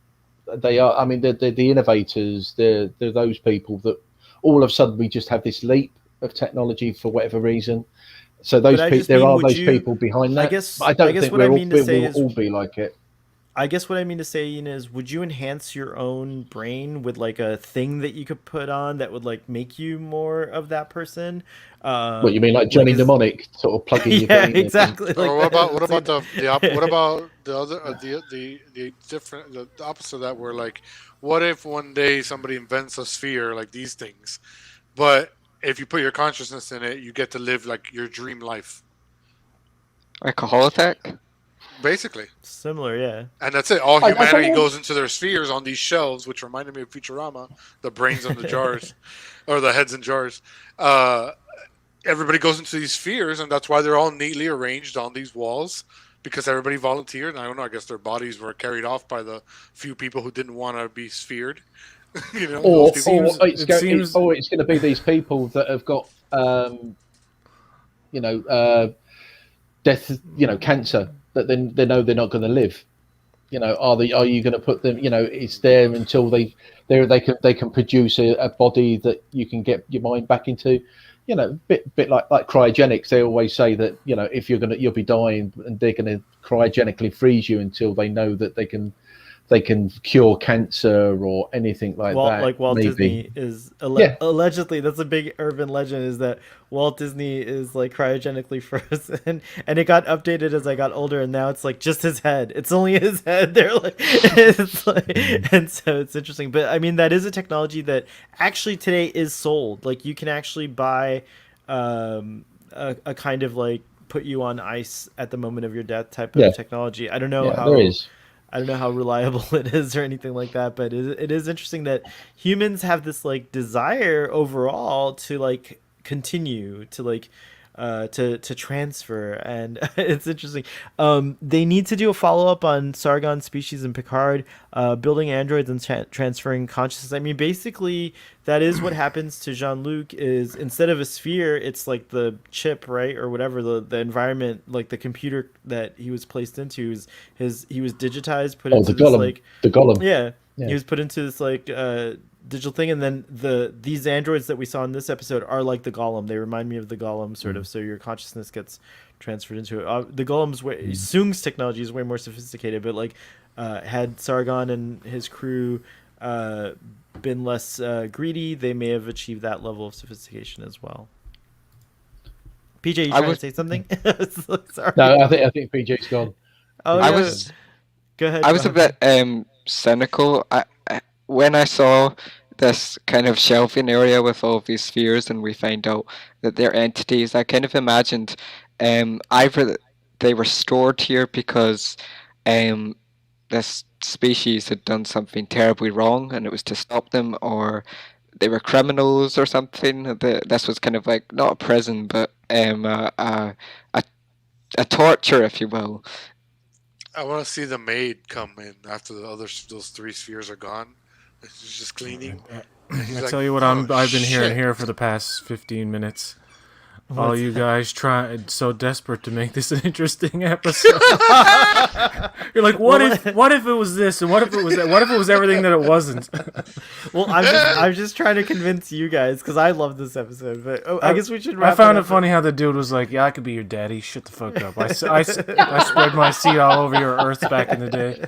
They are. I mean, they're the innovators. They're those people that all of a sudden we just have this leap of technology for whatever reason. So those there are those people behind that. I don't think we'll all be like it. I guess what I mean to say, Ian, is would you enhance your own brain with like a thing that you could put on that would like make you more of that person? What you mean, like Johnny Mnemonic, sort of plugging? Yeah, exactly. Or what about the other the different, the opposite of that? Where like, what if one day somebody invents a sphere like these things, but if you put your consciousness in it, you get to live like your dream life, like a holodeck. Basically. Similar, yeah. And that's it. All humanity goes into their spheres on these shelves, which reminded me of Futurama, the brains in the jars, or the heads in jars. Everybody goes into these spheres, and that's why they're all neatly arranged on these walls, because everybody volunteered. And I don't know, I guess their bodies were carried off by the few people who didn't want to be sphered. Or it's going to be these people that have got, death, cancer, that they know they're not going to live. Are you going to put them? It's there until they can produce a body that you can get your mind back into. Bit like cryogenics. They always say that if you'll be dying, and they're going to cryogenically freeze you until they know that they can cure cancer or anything like that. Like Walt Disney is allegedly, that's a big urban legend, is that Walt Disney is like cryogenically frozen, and it got updated as I got older, and now it's like just his head. It's only his head. They're like, and so it's interesting. But I mean, that is a technology that actually today is sold. Like you can actually buy a kind of like put you on ice at the moment of your death type of technology. I don't know how there is. I don't know how reliable it is or anything like that, but it is interesting that humans have this like desire overall to like continue to like to transfer, and it's interesting. They need to do a follow-up on Sargon species in Picard, building androids and transferring consciousness. I mean, basically that is what happens to Jean-Luc. Is instead of a sphere, it's like the chip, right, or whatever, the environment, like the computer that he was placed into. He was digitized, put into this like the golem. Yeah, he was put into this like digital thing, and then these androids that we saw in this episode are like the golem. They remind me of the golem sort of. So your consciousness gets transferred into it. The golem's Soong's technology is way more sophisticated, but like had Sargon and his crew been less greedy, they may have achieved that level of sophistication as well. PJ, you trying to say something? Sorry. No, I think PJ's gone. Oh, yeah. Go ahead. I was a bit cynical. When I saw this kind of shelving area with all of these spheres, and we find out that they're entities, I kind of imagined either they were stored here because this species had done something terribly wrong and it was to stop them, or they were criminals or something. This was kind of like not a prison, but a torture, if you will. I want to see the maid come in after those 3 spheres are gone. She's just cleaning. And he's I like, tell you what, "Oh, I've been hearing shit." here for the past 15 minutes. All you guys so desperate to make this an interesting episode. You're like, what if it was this, and what if it was that? What if it was everything that it wasn't? Well, I'm just trying to convince you guys because I love this episode. But I guess we should. I Wrap found it up. funny how the dude was like, "Yeah, I could be your daddy. Shut the fuck up. I spread my seed all over your earth back in the day."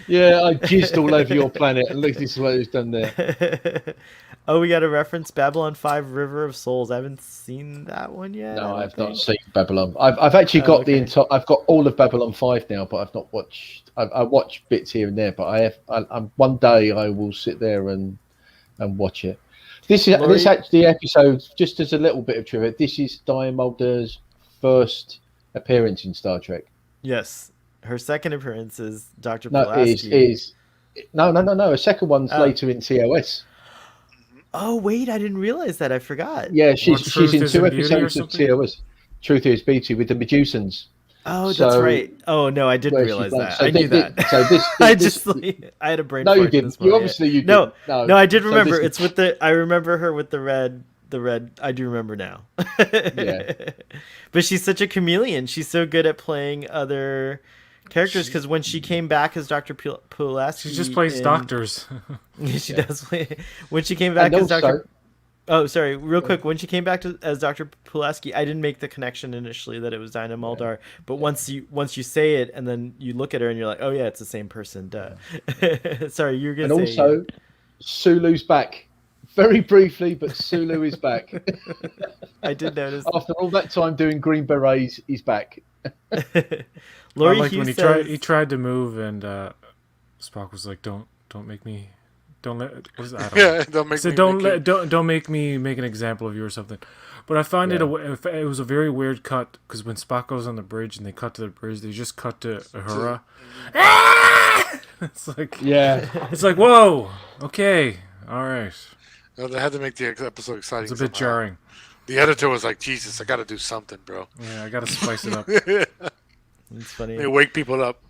Yeah, I jizzed all over your planet. And look, this is what it's done there. Oh, we got a reference Babylon 5 River of Souls. I haven't seen that one yet. No, I I've don't not think. seen Babylon. I've actually got okay. I've got all of Babylon 5 now, but I've not watched. I watch bits here and there, but I'm one day I will sit there and watch it. This actually episode, just as a little bit of trivia. This is Diane Mulder's first appearance in Star Trek. Yes, her second appearance is Dr. No, Pulaski. no. A second one's later in TOS. Oh wait, I didn't realize that. I forgot. Yeah, she's Truth in is 2 in Beauty or episodes of something? TOS. Truth is Beauty with the Medusans. Oh, that's So- right. Oh no, I didn't where realize she's that. like- I knew that. So this, I this- just I had a brain. no, fart you in didn't. this You moment. obviously you No, didn't. no, I did So remember. this- It's with the. I remember her with the red. The red. I do remember now. Yeah. But she's such a chameleon. She's so good at playing other characters because when she came back as Dr. Pulaski, She just plays doctors. She does play. When she came back And as also, Dr. Oh, sorry. Real quick, when she came back as Dr. Pulaski, I didn't make the connection initially that it was Dinah Muldar. But once you say it and then you look at her and you're like, oh yeah, it's the same person. Duh. Sorry, you were and gonna say. also, Sulu's back. Very briefly, but Sulu is back. I did notice. After all that time doing Green Berets, he's back. Lori I liked Hughes when says, he tried to move, and Spock was like, "Don't make me, don't let." What is that? I don't know. Yeah, don't make He said, me "Don't make let, you- don't make me make an example of you or something." But I find it was a very weird cut because when Spock goes on the bridge and they cut to the bridge, they just cut to Uhura. It's like it's like whoa, okay, all right. No, they had to make the episode exciting. It's a bit somehow. jarring. The editor was like, "Jesus, I got to do something, bro. Yeah, I gotta spice it up. it's funny. They wake people up."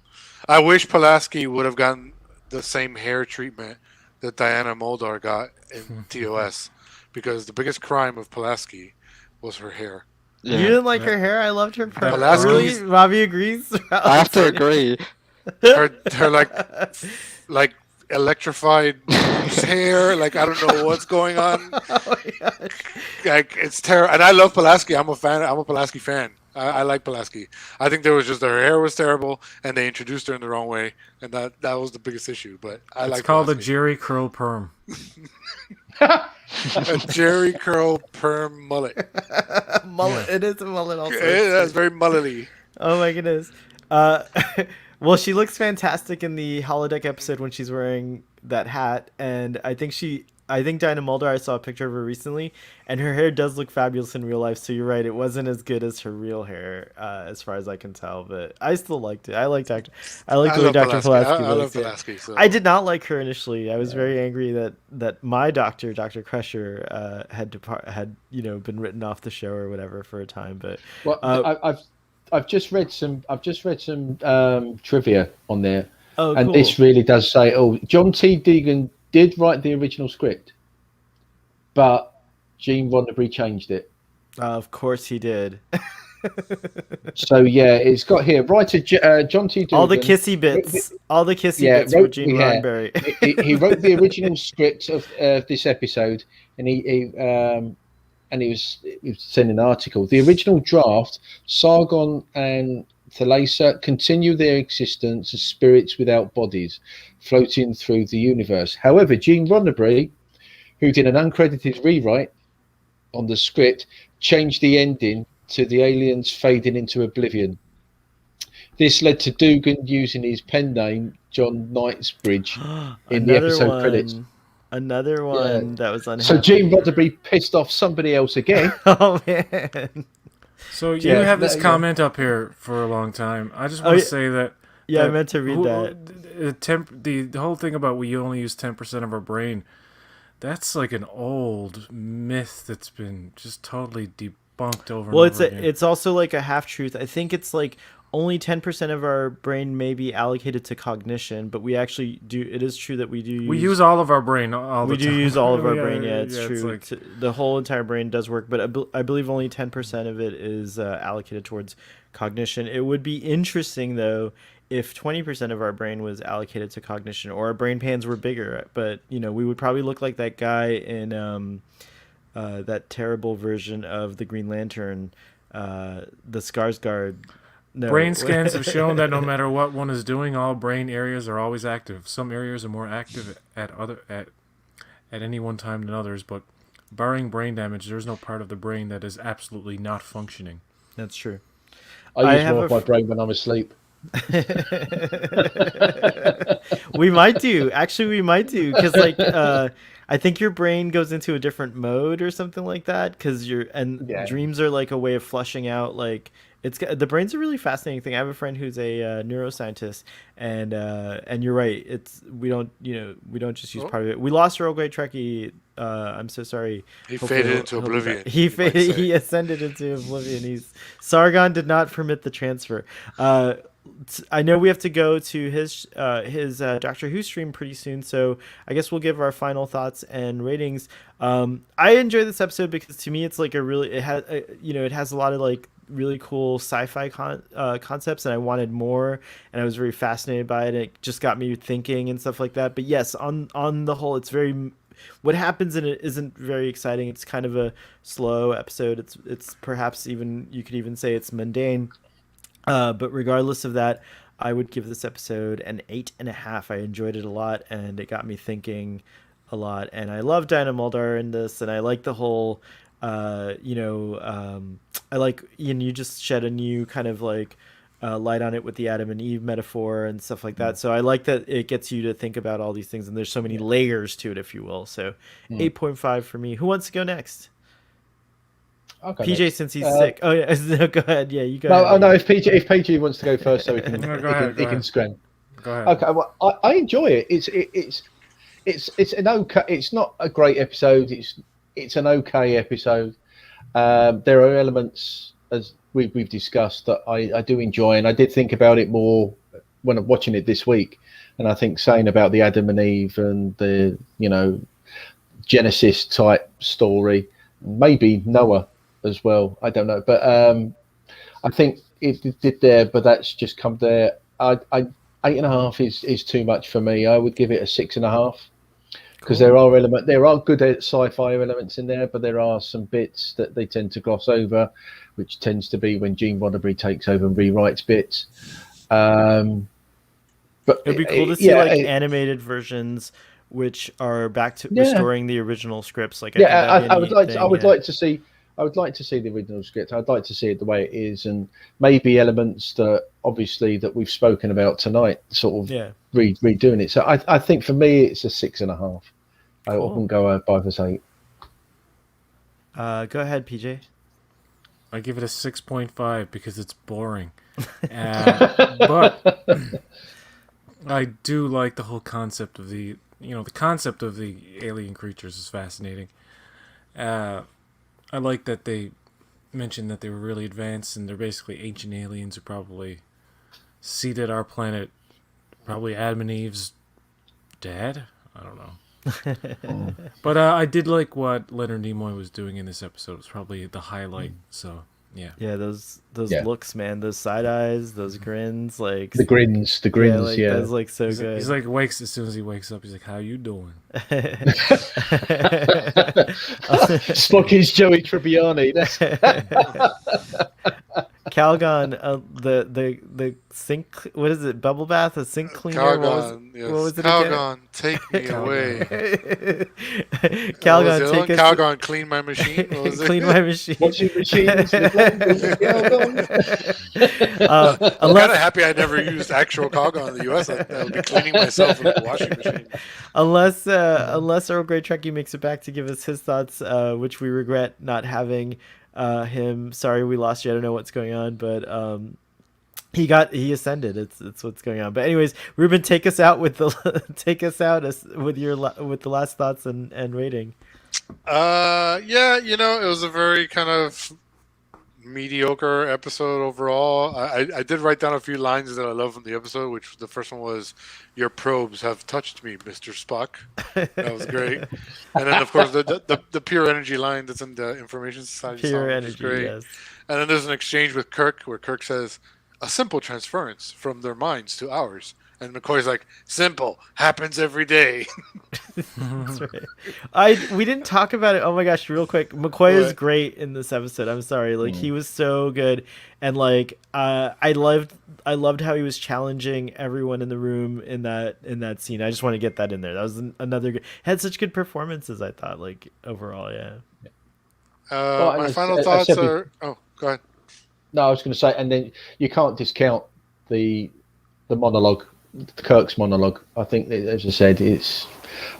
I wish Pulaski would have gotten the same hair treatment that Diana Muldar got in TOS, because the biggest crime of Pulaski was her hair. You didn't like her hair? I loved her. Pulaski's- Really? Robbie agrees? I have to agree. Her like electrified hair. Like, I don't know what's going on. Oh my gosh. Like, it's terrible. And I love Pulaski. I'm a fan. I'm a Pulaski fan. I like Pulaski. I think there was just her hair was terrible, and they introduced her in the wrong way, and that was the biggest issue. But I It's like called a Pulaski. Jerry Curl perm. A Jerry curl perm mullet. Mullet. It is a mullet also. That's very mullety. Oh my goodness. Well, she looks fantastic in the holodeck episode when she's wearing that hat, and I think Dinah Mulder, I saw a picture of her recently, and her hair does look fabulous in real life. So you're right, it wasn't as good as her real hair, as far as I can tell. But I still liked it. I liked the way Dr. Pulaski I love looks. Yeah. Pulaski. So. I did not like her initially. I was very angry that my doctor, Dr. Crusher, had been written off the show or whatever for a time. But Well, I've just read some trivia on there, oh, and cool. this really does say, John T. Deegan did write the original script, but Gene Roddenberry changed it. Of course he did. So yeah, it's got here writer John T. Deegan. All the kissy bits. All the kissy bits for Gene Roddenberry. he wrote the original script of this episode, and he was sending an article. The original draft, Sargon and Thalassa continue their existence as spirits without bodies, floating through the universe. However, Gene Roddenberry, who did an uncredited rewrite on the script, changed the ending to the aliens fading into oblivion. This led to Dugan using his pen name, John Knightsbridge, in the episode credits. Another one that was unhappy. So Gene Roddenberry pissed off somebody else again. Oh man. So you have this comment up here for a long time. I just want to say that. Yeah, I meant to read that. The whole thing about we only use 10% of our brain. That's like an old myth that's been just totally debunked over and Well, over again. it's also like a half truth. I think it's like only 10% of our brain may be allocated to cognition, but we actually do. It is true that we do use. We use all of our brain all We the do time. use all of our Yeah, brain. Yeah, it's yeah, true. like, The whole entire brain does work, but I believe only 10% of it is allocated towards cognition. It would be interesting though if 20% of our brain was allocated to cognition, or our brain pans were bigger. But we would probably look like that guy in that terrible version of the Green Lantern, the Skarsgård. No. brain scans have shown that no matter what one is doing, all brain areas are always active. Some areas are more active at any one time than others, but barring brain damage, there is no part of the brain that is absolutely not functioning. That's true. I use have more a of my f- brain when I'm asleep. We might do. Actually, we might do because I think your brain goes into a different mode or something like that because Yeah. dreams are like a way of flushing out the brain's a really fascinating thing. I have a friend who's a neuroscientist, and you're right. We don't just use Oh. part of it. We lost Earl Grey Trekkie. I'm so sorry. He Hopefully faded he'll- into he'll be oblivion. back. He you might faded. say. He ascended into oblivion. Sargon did not permit the transfer. I know we have to go to his Doctor Who stream pretty soon, so I guess we'll give our final thoughts and ratings. I enjoy this episode because to me it's like it has a lot of like really cool sci-fi concepts, and I wanted more, and I was very fascinated by it. It just got me thinking and stuff like that. But yes, on the whole, it's very. What happens in it isn't very exciting. It's kind of a slow episode. It's perhaps even you could even say it's mundane. But regardless of that, I would give this episode an 8.5. I enjoyed it a lot, and it got me thinking a lot. And I love Dinah Muldaur in this, and I like the whole, I like you just shed a new kind of like light on it with the Adam and Eve metaphor and stuff like that. So I like that it gets you to think about all these things, and there's so many layers to it, if you will. So 8.5 for me. Who wants to go next? Okay, PJ, next. since he's sick. Oh yeah, no, go ahead. Yeah, you go. No, ahead. no. If PG wants to go first, so he can No, go ahead, he can scram. Go ahead. Okay, well, I enjoy it. It's an okay. It's not a great episode. It's an okay episode. There are elements, as we've discussed, that I do enjoy, and I did think about it more when I'm watching it this week. And I think saying about the Adam and Eve and the Genesis type story, maybe Noah as well. I don't know, but I think it did there, but that's just come there. I 8.5 is too much for me. I would give it a 6.5 because there are good sci-fi elements in there, but there are some bits that they tend to gloss over, which tends to be when Gene Roddenberry takes over and rewrites bits. But It'd be cool to see animated versions which are back to restoring the original scripts. Like I would like to see the original script. I'd like to see it the way it is, and maybe elements that obviously that we've spoken about tonight, sort of redoing it. So I think for me it's a 6.5. I wouldn't go above as 8. Go ahead, PJ. I give it a 6.5 because it's boring. But I do like the whole concept of the alien creatures is fascinating. I like that they mentioned that they were really advanced and they're basically ancient aliens who probably seeded our planet. Probably Adam and Eve's dad? I don't know. But I did like what Leonard Nimoy was doing in this episode. It was probably the highlight. So yeah. Yeah, those looks, man, those side eyes, those grins, like the grins, yeah. That's like so good. He's like wakes as soon as he wakes up. He's like, "How you doing?" Spock is Joey Tribbiani. Calgon, the sink. What is it? Bubble bath, a sink cleaner. Calgon, yes. What was it Calgon, take me away. Calgon, take us. Calgon, clean my machine. What was it? Clean my machine. Washing machines. I'm kind of happy I never used actual Calgon in the U.S. I would be cleaning myself with a washing machine. Unless Earl Grey Trekkie makes it back to give us his thoughts, which we regret not having him. Sorry we lost you. I don't know what's going on, but He ascended. It's what's going on. But anyways, Ruben, take us out with the with the last thoughts and rating. Yeah, it was a very kind of mediocre episode overall. I did write down a few lines that I love from the episode, which the first one was, "Your probes have touched me, Mr. Spock." That was great. And then, of course, the pure energy line that's in the Information Society Pure song, which is energy, great. yes. And then there's an exchange with Kirk where Kirk says, "A simple transference from their minds to ours." And McCoy's like, "Simple, happens every day." That's right. We didn't talk about it. Oh my gosh, real quick. McCoy is What? great in this episode. I'm sorry. Like he was so good. And like I loved how he was challenging everyone in the room in that scene. I just want to get that in there. That was another good, had such good performances, I thought, like overall, yeah. Well, My as final I thoughts said are... Oh, go ahead. No, I was going to say, and then you can't discount the monologue, Kirk's monologue. I think, that, as I said, it's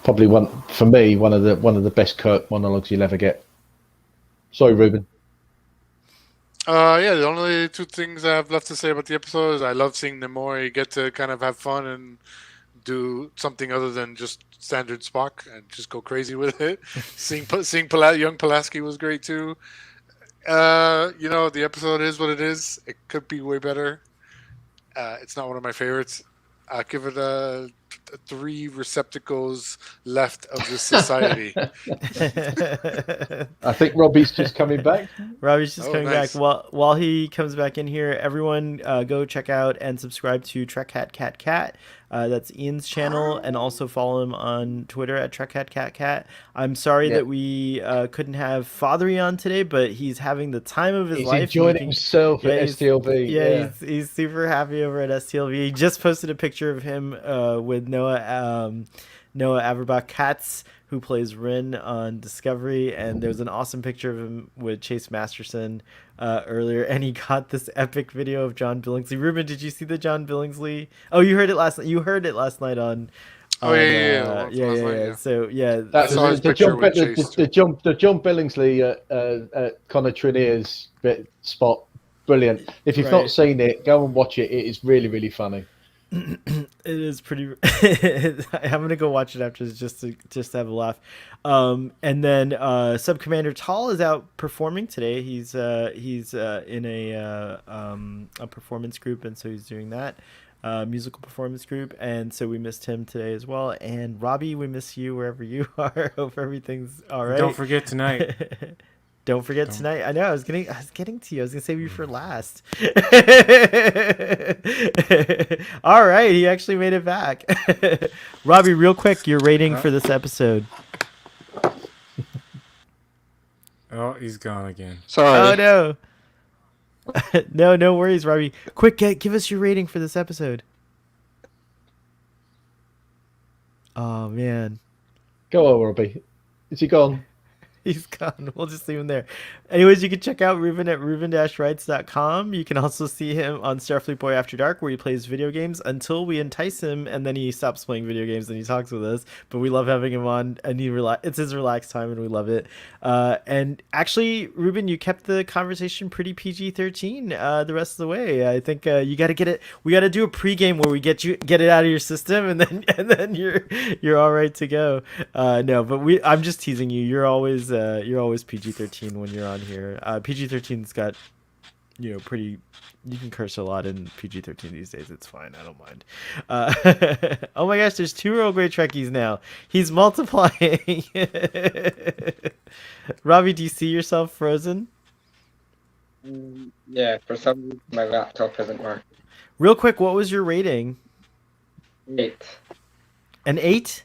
probably one of the best Kirk monologues you'll ever get. Sorry, Ruben. Yeah, the only two things I have left to say about the episode is I love seeing Nimoy get to kind of have fun and do something other than just standard Spock and just go crazy with it. seeing young Pulaski was great too. The episode is what it is. It could be way better. It's not one of my favorites. I'll give it a 3 receptacles left of this society. I think Robbie's just coming back. Robbie's just coming nice. back. While he comes back in here, everyone go check out and subscribe to Trek Hat Cat Cat. That's Ian's channel, and also follow him on Twitter at Trek Hat Cat Cat. I'm sorry that we couldn't have Fathery on today, but he's having the time of his He's life. enjoying himself at STLV. Yeah, he's super happy over at STLV. He just posted a picture of him with Noah Averbach Katz, who plays Rin on Discovery, and there was an awesome picture of him with Chase Masterson earlier, and he got this epic video of John Billingsley. Ruben, did you see the John Billingsley? Oh, you heard it last night. You heard it last night on. Yeah. So yeah, That's saw his picture with Chase. the John Billingsley Connor Trinneer's bit spot. Brilliant. If you've not seen it, go and watch it. It is really, really funny. It is pretty. I'm gonna go watch it after just to have a laugh. And then Sub Commander Tall is out performing today. He's in a performance group, and so he's doing that musical performance group. And so we missed him today as well. And Robbie, we miss you wherever you are. Hope everything's all right. Don't forget tonight. Don't forget tonight. I know I was getting to you. I was gonna save you for last. All right, he actually made it back. Robbie, real quick, your rating for this episode. Oh, he's gone again. Sorry. Oh no. No worries, Robbie. Quick, give us your rating for this episode. Oh man. Go on, Robbie. Is he gone? He's gone. We'll just leave him there. Anyways, you can check out Ruben at ruben-writes.com. You can also see him on Starfleet Boy After Dark, where he plays video games until we entice him, and then he stops playing video games and he talks with us. But we love having him on, and it's his relaxed time, and we love it. And actually, Ruben, you kept the conversation pretty PG-13 the rest of the way. I think you got to get it. We got to do a pregame where we get it out of your system, and then you're all right to go. No, but I'm just teasing you. You're always PG-13 when you're on here. PG-13's got, pretty. You can curse a lot in PG-13 these days. It's fine. I don't mind. Oh my gosh, there's 2 Earl Grey Trekkies now. He's multiplying. Robbie, do you see yourself frozen? Yeah, for some reason my laptop isn't working. Real quick, what was your rating? 8. An 8?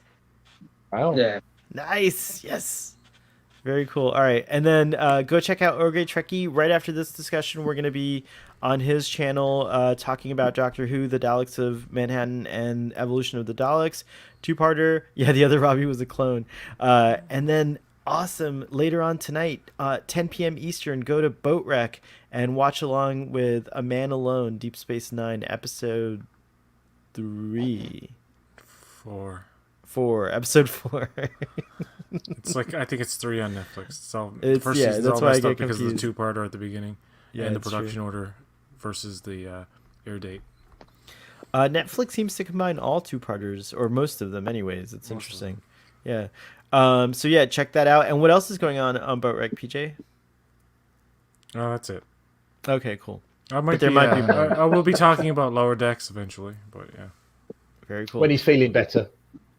Wow. Yeah. Nice. Yes. Very cool. All right. And then go check out Earl Grey Trekkie. Right after this discussion, we're going to be on his channel talking about Doctor Who, the Daleks of Manhattan, and Evolution of the Daleks. 2-parter. Yeah, the other Robbie was a clone. And then awesome, later on tonight, 10 p.m. Eastern, go to Boatwreck and watch along with A Man Alone, Deep Space Nine, episode 3. 4. Episode 4. It's like, I think it's 3 on Netflix. So It's- the first yeah, season's that's all why I messed get up because of the confused. 2-parter at the beginning Yeah, and the it's production true. order versus the air date? Netflix seems to combine all two-parters, or most of them anyways. It's Most of them. interesting. Yeah. So yeah, check that out. And what else is going on Boat Wreck, PJ? Oh, that's it. Okay, cool. I might there be, might be more. I will be talking about Lower Decks eventually, but yeah. Very cool. When he's feeling better.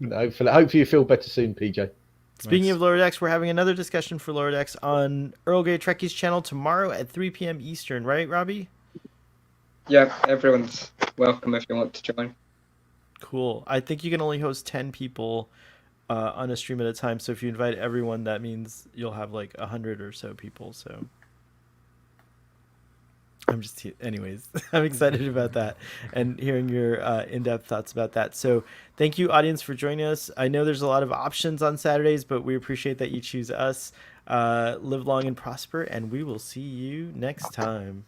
Hopefully you feel better soon, PJ. Speaking Nice. of Lower Decks, we're having another discussion for Lower Decks on Earl Grey Trekkie's channel tomorrow at 3 p.m. Eastern, right, Robbie? Yeah, everyone's welcome if you want to join. Cool. I think you can only host 10 people on a stream at a time. So if you invite everyone, that means you'll have like 100 or so people. So anyways, I'm excited about that and hearing your in-depth thoughts about that. So thank you, audience, for joining us. I know there's a lot of options on Saturdays, but we appreciate that you choose us. Live long and prosper, and we will see you next time.